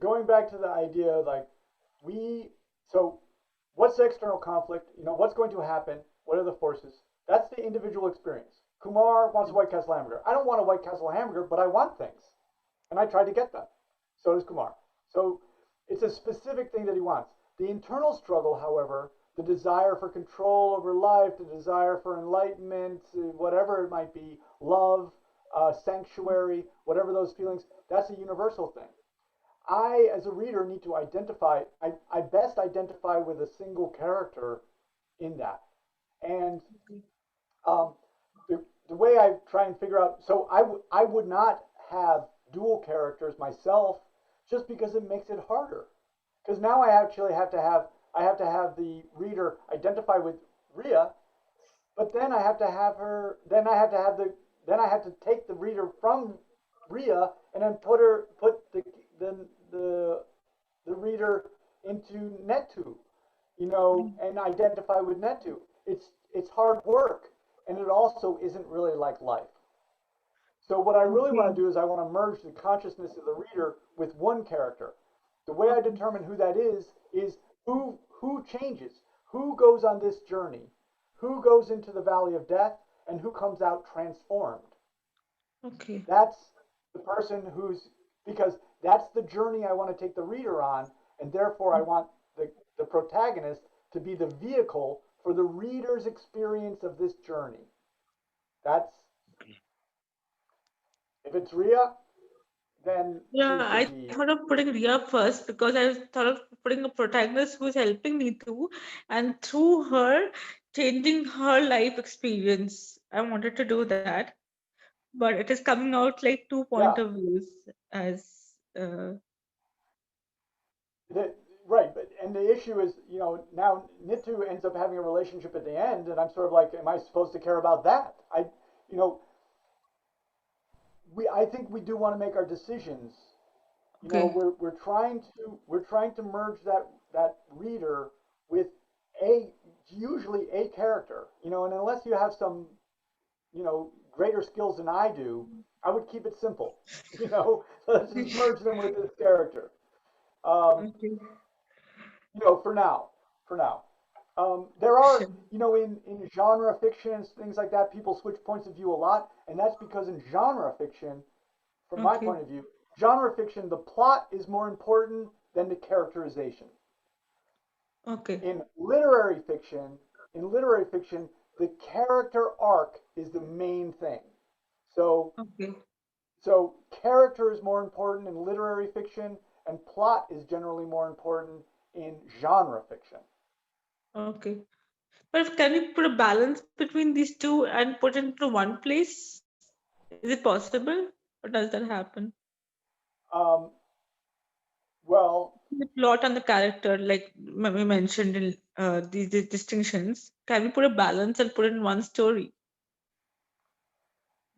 going back to the idea, like we so what's the external conflict? What's going to happen? What are the forces? That's the individual experience. Kumar wants a White Castle hamburger. I don't want a White Castle hamburger, but I want things, and I try to get them. So does Kumar. So it's a specific thing that he wants. The internal struggle, however, the desire for control over life, the desire for enlightenment, whatever it might be, love, sanctuary, whatever those feelings, that's a universal thing. I, as a reader, need to identify, I best identify with a single character in that. And um, the way I try and figure out, so I would not have dual characters myself just because it makes it harder. Because now I actually I have to have the reader identify with Ria, but then I have to have her, then I have to have the, then I have to take the reader from Ria and then put the the reader into Netu, and identify with Netu. It's hard work, and it also isn't really like life. So what I really want to do is I want to merge the consciousness of the reader with one character. The way I determine who that is who changes, who goes on this journey, who goes into the valley of death, and who comes out transformed. Okay. That's the person because that's the journey I want to take the reader on, and therefore I want the protagonist to be the vehicle for the reader's experience of this journey. That's, if it's Ria, then Yeah, she I should be. thought of putting Ria first because I thought of putting a protagonist who's helping Neetu, and through her changing her life experience. I wanted to do that, but it is coming out like two point Yeah. of views as Right, and the issue is, now Nitu ends up having a relationship at the end, and I'm sort of like, am I supposed to care about that? You know, I think we do want to make our decisions. okay. We're trying to merge that reader with a usually a character, and unless you have some, greater skills than I do, I would keep it simple. Let's just merge them with this character. Um, Okay. for now, for now. There Sure. are, in genre fiction, things like that, people switch points of view a lot, and that's because in genre fiction, from my Okay. point of view, genre fiction, the plot is more important than the characterization. Okay. In literary fiction, the character arc is the main thing. So, Okay. so character is more important in literary fiction, and plot is generally more important in genre fiction. Okay. But can you put a balance between these two and put it into one place? Is it possible? Or does that happen? Um, well, The plot and the character, like we mentioned in these distinctions, can we put a balance and put it in one story?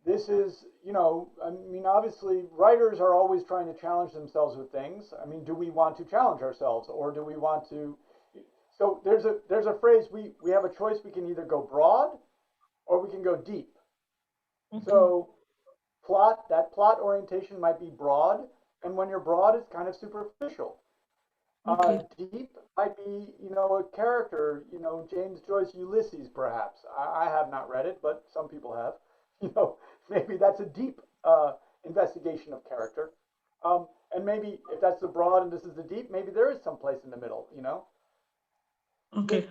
this is, I mean, obviously, writers are always trying to challenge themselves with things. I mean, do we want to challenge ourselves, or do we want to? So there's a phrase, we have a choice. We can either go broad or we can go deep. Okay. So that plot orientation might be broad, and when you're broad, it's kind of superficial. Okay. Deep might be, a character, James Joyce Ulysses, perhaps. I have not read it, but some people have. Maybe that's a deep investigation of character. And maybe if that's the broad and this is the deep, maybe there is some place in the middle. Okay.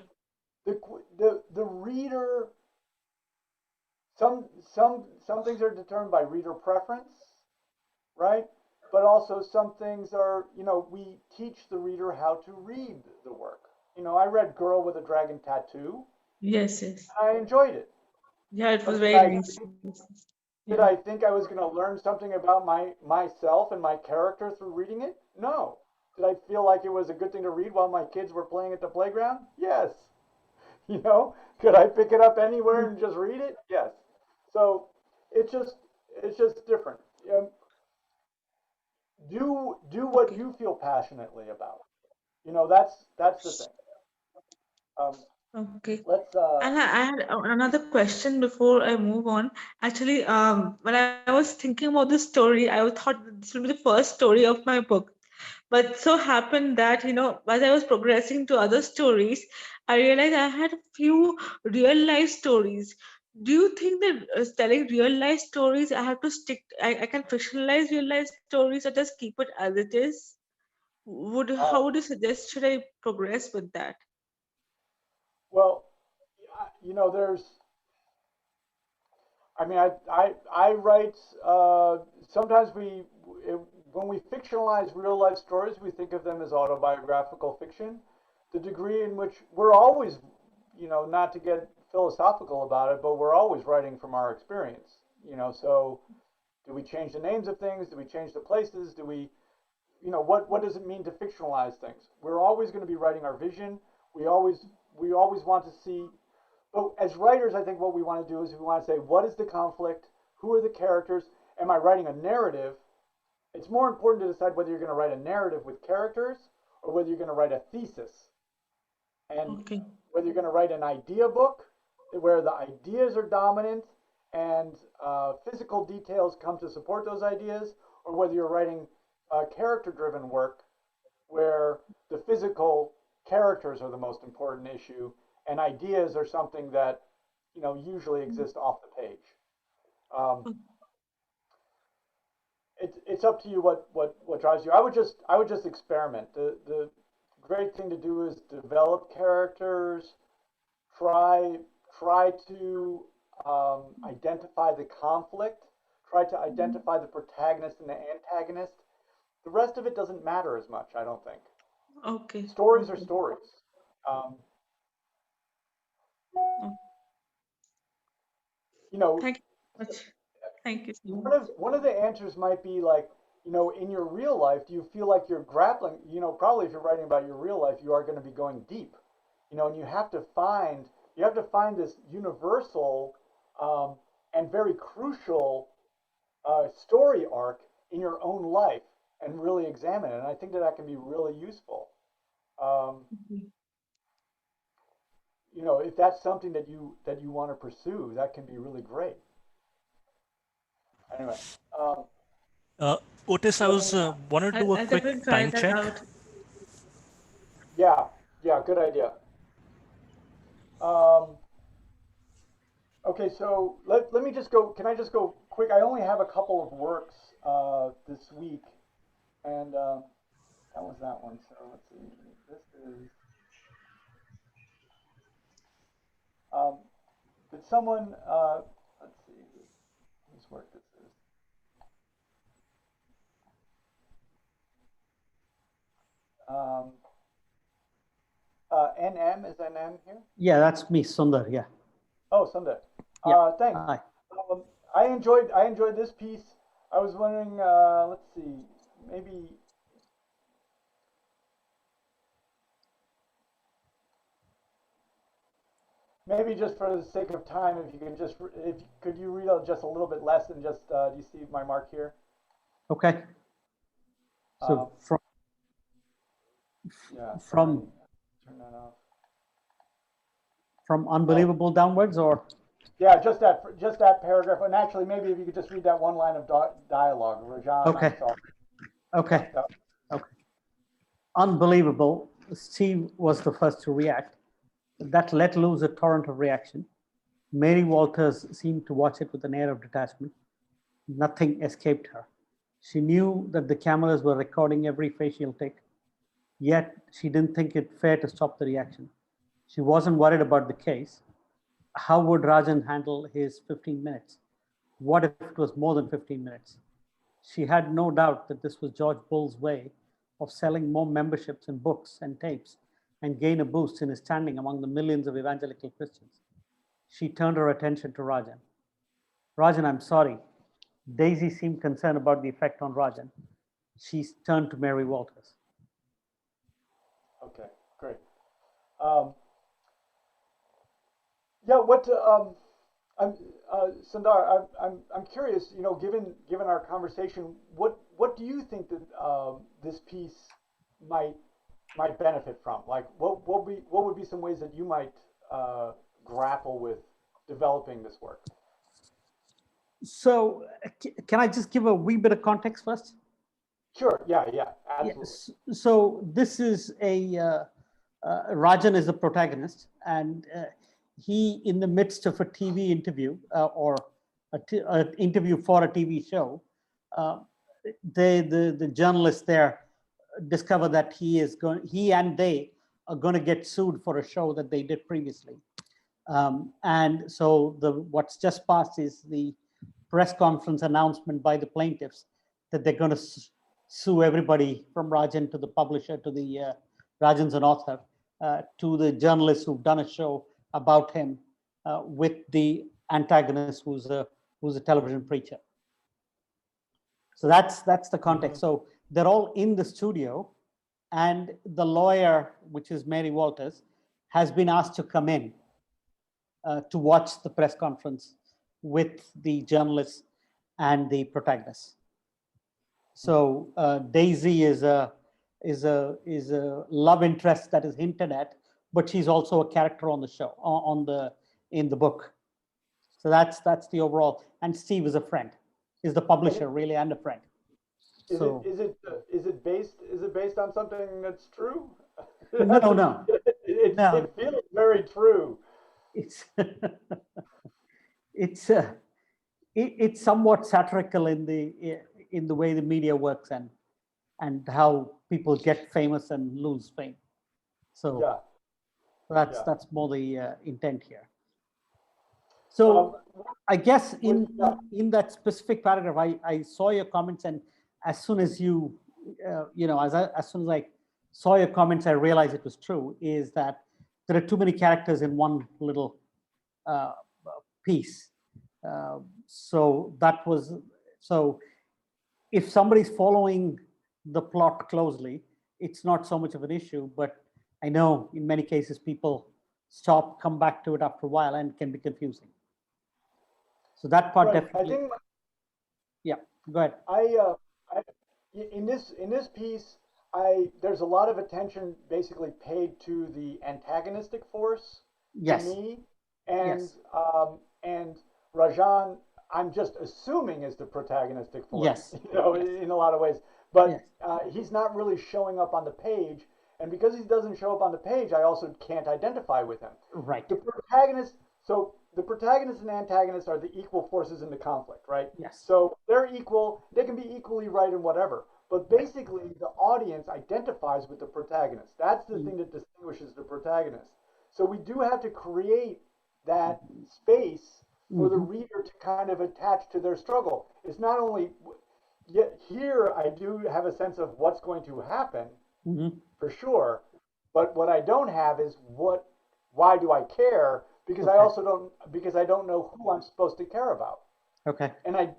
The reader. Some things are determined by reader preference, right? But also some things are, we teach the reader how to read the work. I read Girl with a Dragon Tattoo. Yes, yes. I enjoyed it. Yeah, it was But very nice. did I think I was going to learn something about myself and my character through reading it? No. Did I feel like it was a good thing to read while my kids were playing at the playground? Yes. Could I pick it up anywhere and just read it? Yes. So it's just different. Do what Okay. you feel passionately about. That's the thing. Okay. Let's And I had another question before I move on. Actually, when I was thinking about this story, I thought this will be the first story of my book. But so happened that, as I was progressing to other stories, I realized I had a few real life stories Do you think that telling real life stories, I have to stick, I can fictionalize real life stories or just keep it as it is? How would you suggest should I progress with that? Well, there's. I mean, I write. Sometimes when we fictionalize real life stories, we think of them as autobiographical fiction. The degree in which we're always, not to get philosophical about it, but we're always writing from our experience. So do we change the names of things? Do we change the places? Do we, what does it mean to fictionalize things? We're always going to be writing our vision. We always want to see. But as writers, I think what we want to do is we want to say, what is the conflict? Who are the characters? Am I writing a narrative? It's more important to decide whether you're going to write a narrative with characters or whether you're going to write a thesis. And Okay. whether you're going to write an idea book where the ideas are dominant and physical details come to support those ideas, or whether you're writing character-driven work where the physical characters are the most important issue and ideas are something that usually exist off the page. Um, it's up to you what drives you. I would just experiment. The great thing to do is develop characters, try try to identify the conflict, try to identify the protagonist and the antagonist. The rest of it doesn't matter as much, I don't think. Okay. Stories are stories. Um, Oh, you know, thank you so much. Thank you so one much. of one of the answers might be like, in your real life, do you feel like you're grappling? Probably if you're writing about your real life, you are going to be going deep. And you have to find this universal and very crucial story arc in your own life and really examine it. And I think that can be really useful. Um, Mhm. if that's something that you want to pursue, that can be really great. Anyway, um, Uh, Otis, I let was me. wanted to do a I'll quick definitely try time that check. out. Yeah, yeah, good idea. Um, okay, so let me just go. Can I just go quick? I only have a couple of works this week, and that was that one. So let's see. This is. Um, did someone? Let's see whose work this is. Um, NM, is NM here? Yeah, that's me, Sundar. Yeah. Oh, Sunday. Yeah. Thanks. Hi. I enjoyed this piece. I was wondering. Let's see. Maybe maybe just for the sake of time, if you could just if could you read out just a little bit less than just. Do you see my mark here? Okay. Um, So from yeah. from Turn that off. from Oh, unbelievable downwards, or yeah. Just that paragraph. And actually, maybe if you could just read that one line of dialogue, Rajan. I'm okay, sorry. Yeah. okay, okay. Unbelievable. Steve was the first to react. That let loose a torrent of reaction. Mary Walters seemed to watch it with an air of detachment. Nothing escaped her. She knew that the cameras were recording every facial tick, yet she didn't think it fair to stop the reaction. She wasn't worried about the case. How would Rajan handle his 15 minutes? What if it was more than 15 minutes? She had no doubt that this was George Bull's way of selling more memberships and books and tapes and gain a boost in his standing among the millions of evangelical Christians. She turned her attention to Rajan. Rajan, I'm sorry. Daisy seemed concerned about the effect on Rajan. She turned to Mary Walters. Okay. Great. Um, yeah. I'm Sundar. I'm curious. Given our conversation, what do you think that this piece might might benefit from? Like, what would be some ways that you might grapple with developing this work? So, can I just give a wee bit of context first? Sure. Yeah. Yeah. Absolutely. Yes. So, this is Rajan is the protagonist, and he, in the midst of a TV interview or an interview for a TV show, the journalists there discover that he and they are going to get sued for a show that they did previously. And so what's just passed is the press conference announcement by the plaintiffs that they're going to sue everybody from Rajan to the publisher to the Rajan's an author to the journalists who've done a show about him with the antagonist who's a television preacher. So that's the context. So they're all in the studio, and the lawyer, which is Mary Walters, has been asked to come in to watch the press conference with the journalists and the protagonist. So Daisy is a love interest that is hinted at, but she's also a character on the show, in the book. So that's the overall. And Steve is a friend, is the publisher really, and a friend. Is it based on something that's true? No. It feels very true. It's somewhat satirical in the way the media works and how people get famous and lose fame. So that's more the intent here. So I guess in that specific paragraph, I saw your comments, and as soon as you as soon as I saw your comments, I realized it was true. Is that there are too many characters in one little piece. So if somebody's following the plot closely, it's not so much of an issue. But I know in many cases people come back to it after a while, and it can be confusing. So that part definitely. Yeah, go ahead. In this piece, there's a lot of attention basically paid to the antagonistic force. Yes. To me, and Rajan, I'm just assuming is the protagonistic force. Yes. In a lot of ways, but he's not really showing up on the page, and because he doesn't show up on the page, I also can't identify with him. Right. The protagonist. So the protagonist and antagonist are the equal forces in the conflict, right? Yes. So they're equal. They can be equally right in whatever. But basically, the audience identifies with the protagonist. That's the thing that distinguishes the protagonist. So we do have to create that space for the reader to kind of attach to their struggle. It's not only here I do have a sense of what's going to happen for sure, but what I don't have is why do I care? Because I also don't know who I'm supposed to care about. Okay. And I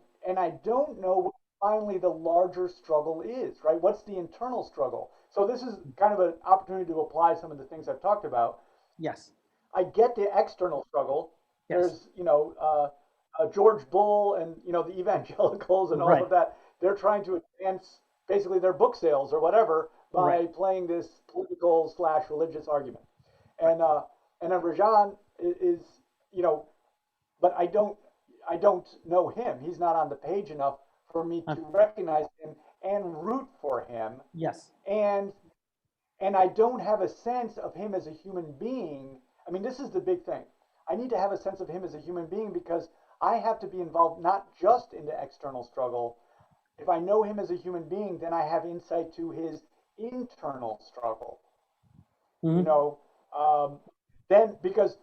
don't know what finally the larger struggle is, right? What's the internal struggle? So this is kind of an opportunity to apply some of the things I've talked about. Yes. I get the external struggle. Yes. There's, George Bull and, the evangelicals and all of that. They're trying to advance basically their book sales or whatever by playing this political/religious argument. And then Rajan is, but I don't know him. He's not on the page enough for me to recognize him and root for him. Yes. And I don't have a sense of him as a human being. I mean, this is the big thing. I need to have a sense of him as a human being because I have to be involved not just in the external struggle. If I know him as a human being, then I have insight to his internal struggle. Then because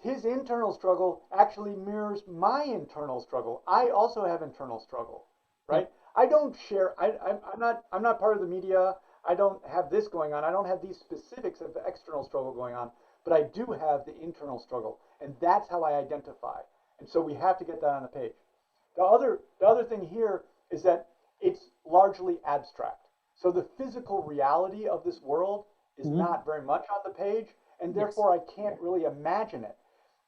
his internal struggle actually mirrors my internal struggle. I also have internal struggle, right? I don't share. I'm not part of the media. I don't have this going on. I don't have these specifics of the external struggle going on, but I do have the internal struggle, and that's how I identify. And so we have to get that on the page. The other thing here is that it's largely abstract. So the physical reality of this world is not very much on the page, and therefore I can't really imagine it.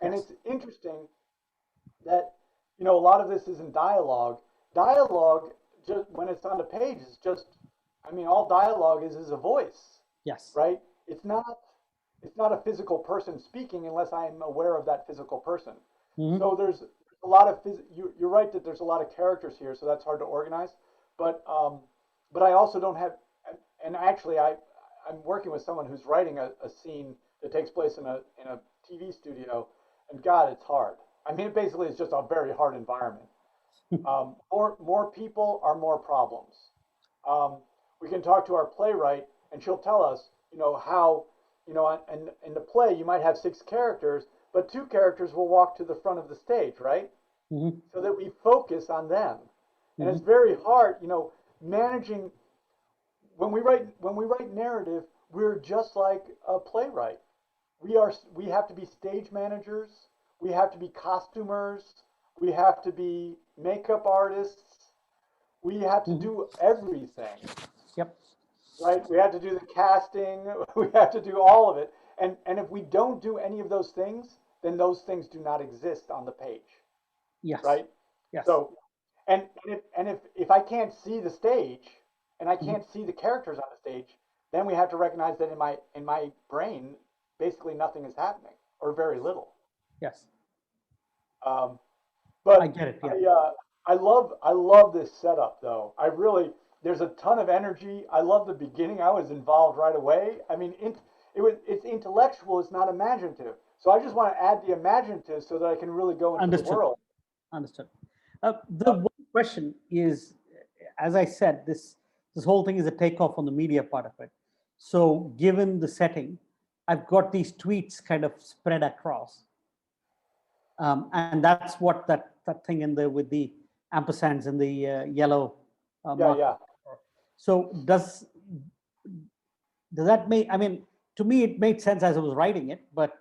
And it's interesting that, a lot of this is in dialogue. Dialogue, just when it's on the page, is just, all dialogue is a voice. Yes. Right? It's not a physical person speaking unless I'm aware of that physical person. So there's a lot of, you're right that there's a lot of characters here, so that's hard to organize. But I also don't have, and actually I'm working with someone who's writing a scene that takes place in a TV studio, and God, it's hard. I mean, it basically is just a very hard environment. More people are more problems. We can talk to our playwright, and she'll tell us, how, in the play you might have 6 characters, but 2 characters will walk to the front of the stage, right? Mm-hmm. So that we focus on them. And Mm-hmm. it's very hard, managing. When we write narrative, we're just like a playwright. We have to be stage managers. We have to be costumers. We have to be makeup artists. We have to do everything. Yep. Right? We have to do the casting. We have to do all of it. And if we don't do any of those things, then those things do not exist on the page. Yes. Right? Yes. So, and if I can't see the stage and I can't see the characters on the stage, then we have to recognize that in my brain, basically nothing is happening or very little. Yes. But I get it. Yeah. I love this setup though. There's a ton of energy. I love the beginning. I was involved right away. I mean, it's intellectual. It's not imaginative. So I just want to add the imaginative so that I can really go into the world. Understood. The one question is, as I said, this whole thing is a takeoff on the media part of it. So given the setting, I've got these tweets kind of spread across. And that's what that thing with the ampersands and the yellow marker. Yeah. So does that make, I mean, to me, it made sense as I was writing it, but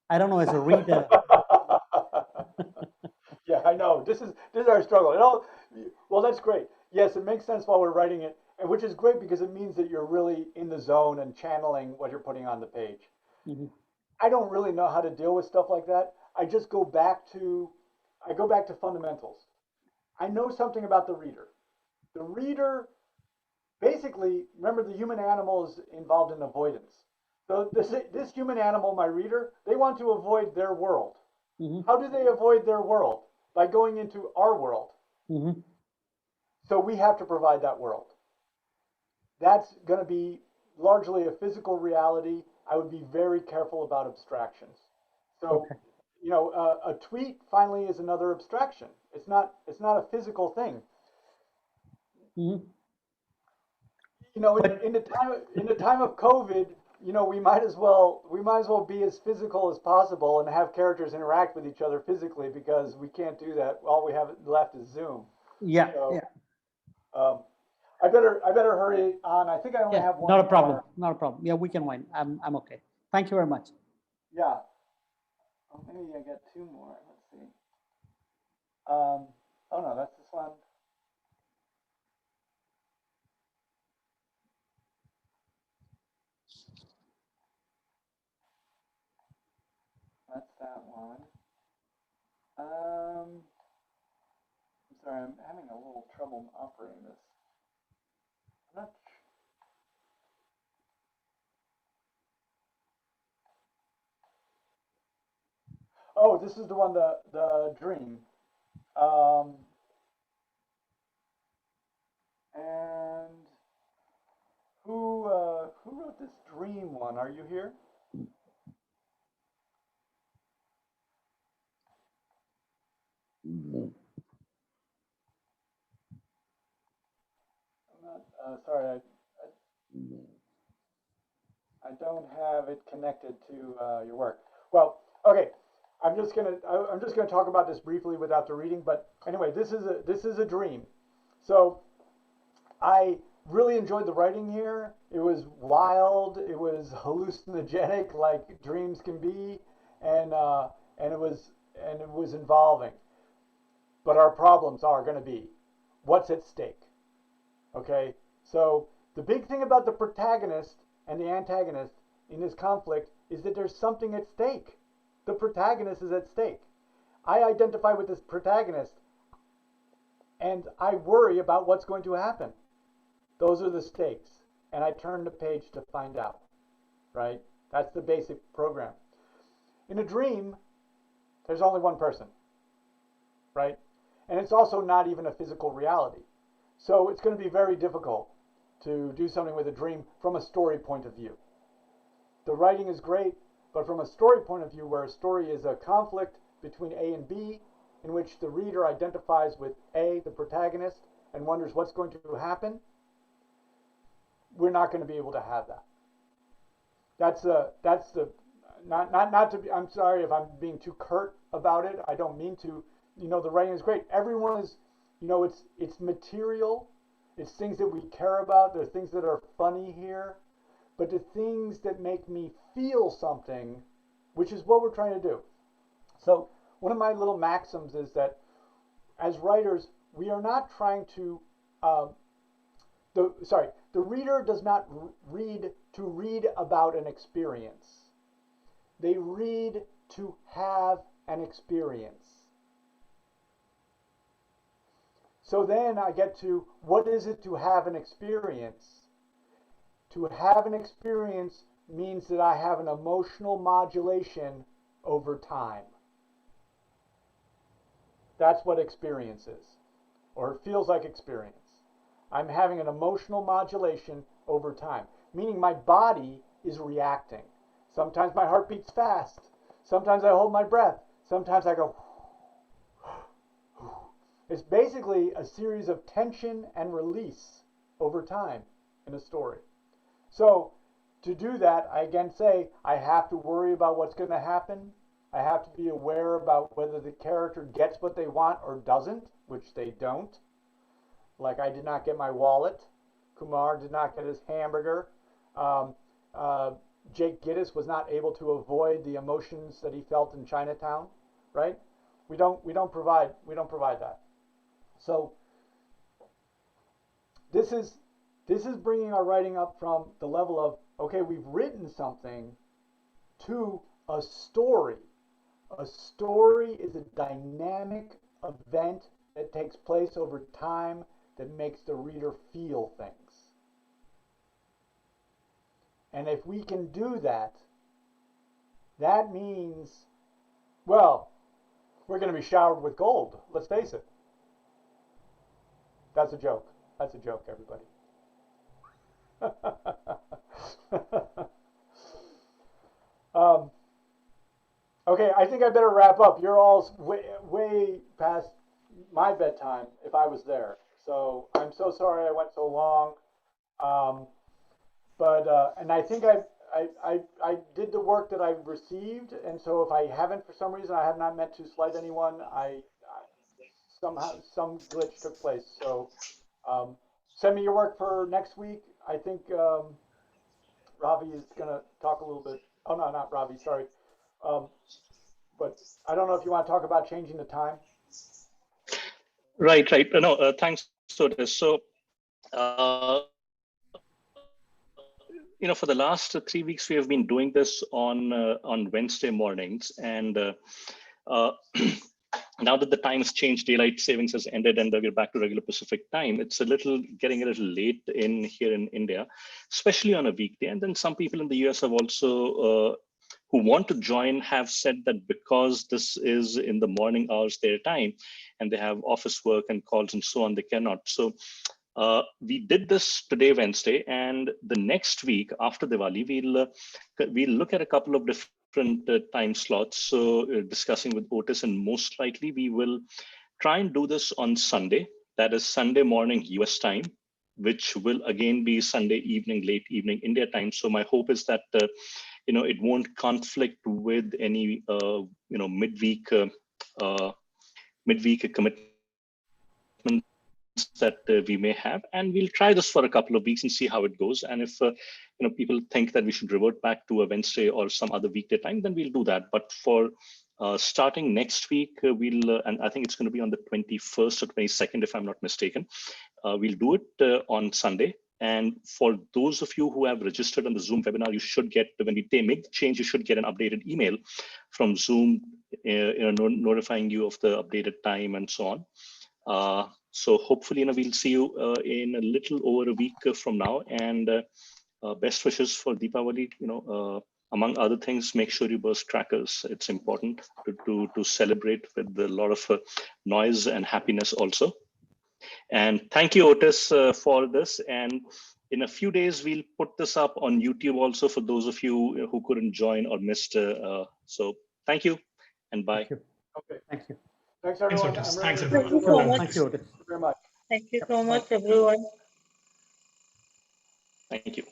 I don't know, as a reader. Yeah, I know. This is our struggle. Well, that's great. Yes, it makes sense while we're writing it, and which is great because it means that you're really in the zone and channeling what you're putting on the page. Mm-hmm. I don't really know how to deal with stuff like that. I just go back to fundamentals. I know something about the reader. The reader, basically, remember the human animal is involved in avoidance. So this human animal, my reader, they want to avoid their world. Mm-hmm. How do they avoid their world? By going into our world. Mm-hmm. So we have to provide that world. That's going to be largely a physical reality. I would be very careful about abstractions. So, Okay. A tweet finally is another abstraction. It's not a physical thing. Mm-hmm. In the time of COVID, we might as well be as physical as possible and have characters interact with each other physically, because we can't do that. All we have left is Zoom. Yeah. So, yeah. I better hurry on. I think I only have one. Not a problem. more. Not a problem. Yeah, we can wind. I'm okay. Thank you very much. Yeah. Oh, maybe I got 2 more. Let's see. Oh no, that's this one. That's that one. I'm sorry, I'm having a little trouble operating this. I'm not. Oh, this is the one, the dream. And who wrote this dream one? Are you here? I'm not, sorry, I don't have it connected to your work. Well, okay. I'm just gonna talk about this briefly without the reading. But anyway, this is a dream. So I really enjoyed the writing here. It was wild. It was hallucinogenic, like dreams can be, and it was involving. But our problems are going to be what's at stake. Okay, so the big thing about the protagonist and the antagonist in this conflict is that there's something at stake. The protagonist is at stake. I identify with this protagonist and I worry about what's going to happen. Those are the stakes. And I turn the page to find out. Right? That's the basic program. In a dream, there's only one person. Right? And it's also not even a physical reality. So it's going to be very difficult to do something with a dream from a story point of view. The writing is great. but from a story point of view, where a story is a conflict between A and B, in which the reader identifies with A, the protagonist, and wonders what's going to happen, we're not going to be able to have that. That's the not to be. I'm sorry if I'm being too curt about it. I don't mean to. You know, the writing is great. Everyone is, you know, it's material. It's things that we care about. There are things that are funny here, but the things that make me feel something, which is what we're trying to do. So one of my little maxims is that as writers, we are not trying to. The reader does not read to read about an experience. They read to have an experience. So then I get to, what is it to have an experience? To have an experience means that I have an emotional modulation over time. That's what experience is, or it feels like experience. I'm having an emotional modulation over time, meaning my body is reacting. Sometimes my heart beats fast. Sometimes I hold my breath. Sometimes I go. It's basically a series of tension and release over time in a story. So to do that, I again say I have to worry about what's going to happen. I have to be aware about whether the character gets what they want or doesn't, which they don't. Like I did not get my wallet. Kumar did not get his hamburger. Jake Gittes was not able to avoid the emotions that he felt in Chinatown, right? We don't provide that. So this is bringing our writing up from the level of, okay, we've written something, to a story. A story is a dynamic event that takes place over time that makes the reader feel things. And if we can do that, that means, well, we're going to be showered with gold. Let's face it. That's a joke. That's a joke, everybody. Okay, I think I better wrap up. You're all way past my bedtime if I was there. So I'm so sorry I went so long. And I think I did the work that I've received, and so if I haven't, for some reason, I have not meant to slight anyone. Somehow some glitch took place. So send me your work for next week. I think Ravi is gonna talk a little bit. Oh no, not Ravi. Sorry. But I don't know if you want to talk about changing the time. Right. No, thanks, Otis. So, for the last 3 weeks, we have been doing this on Wednesday mornings, and now that the time has changed, daylight savings has ended, and we're back to regular Pacific time. It's getting a little late here in India, especially on a weekday. And then some people in the US have also who want to join have said that because this is in the morning hours their time, and they have office work and calls and so on, they cannot. So we did this today, Wednesday, and the next week after Diwali, we'll look at a couple of different time slots. So discussing with Otis, and most likely we will try and do this on Sunday. That is Sunday morning US time, which will again be Sunday evening, late evening India time. So my hope is that it won't conflict with any midweek commitments that we may have, and we'll try this for a couple of weeks and see how it goes. And if people think that we should revert back to a Wednesday or some other weekday time, then we'll do that. But for starting next week, and I think it's going to be on the 21st or 22nd, if I'm not mistaken, we'll do it on Sunday. And for those of you who have registered on the Zoom webinar, you should get, when we make the change, you should get an updated email from Zoom, notifying you of the updated time and so on. So hopefully, we'll see you in a little over a week from now. And best wishes for Deepavali. Among other things, make sure you burst crackers. It's important to celebrate with a lot of noise and happiness also. And thank you, Otis, for this. And In a few days, we'll put this up on YouTube also for those of you who couldn't join or missed. So thank you and bye. Thank you. Okay. Thank you. Thanks, Thanks, everyone. Otis. I'm Thanks, really everyone. Thank you so much. Thank you, Otis. very much. Thank you Yep, so bye. much, everyone. Thank you.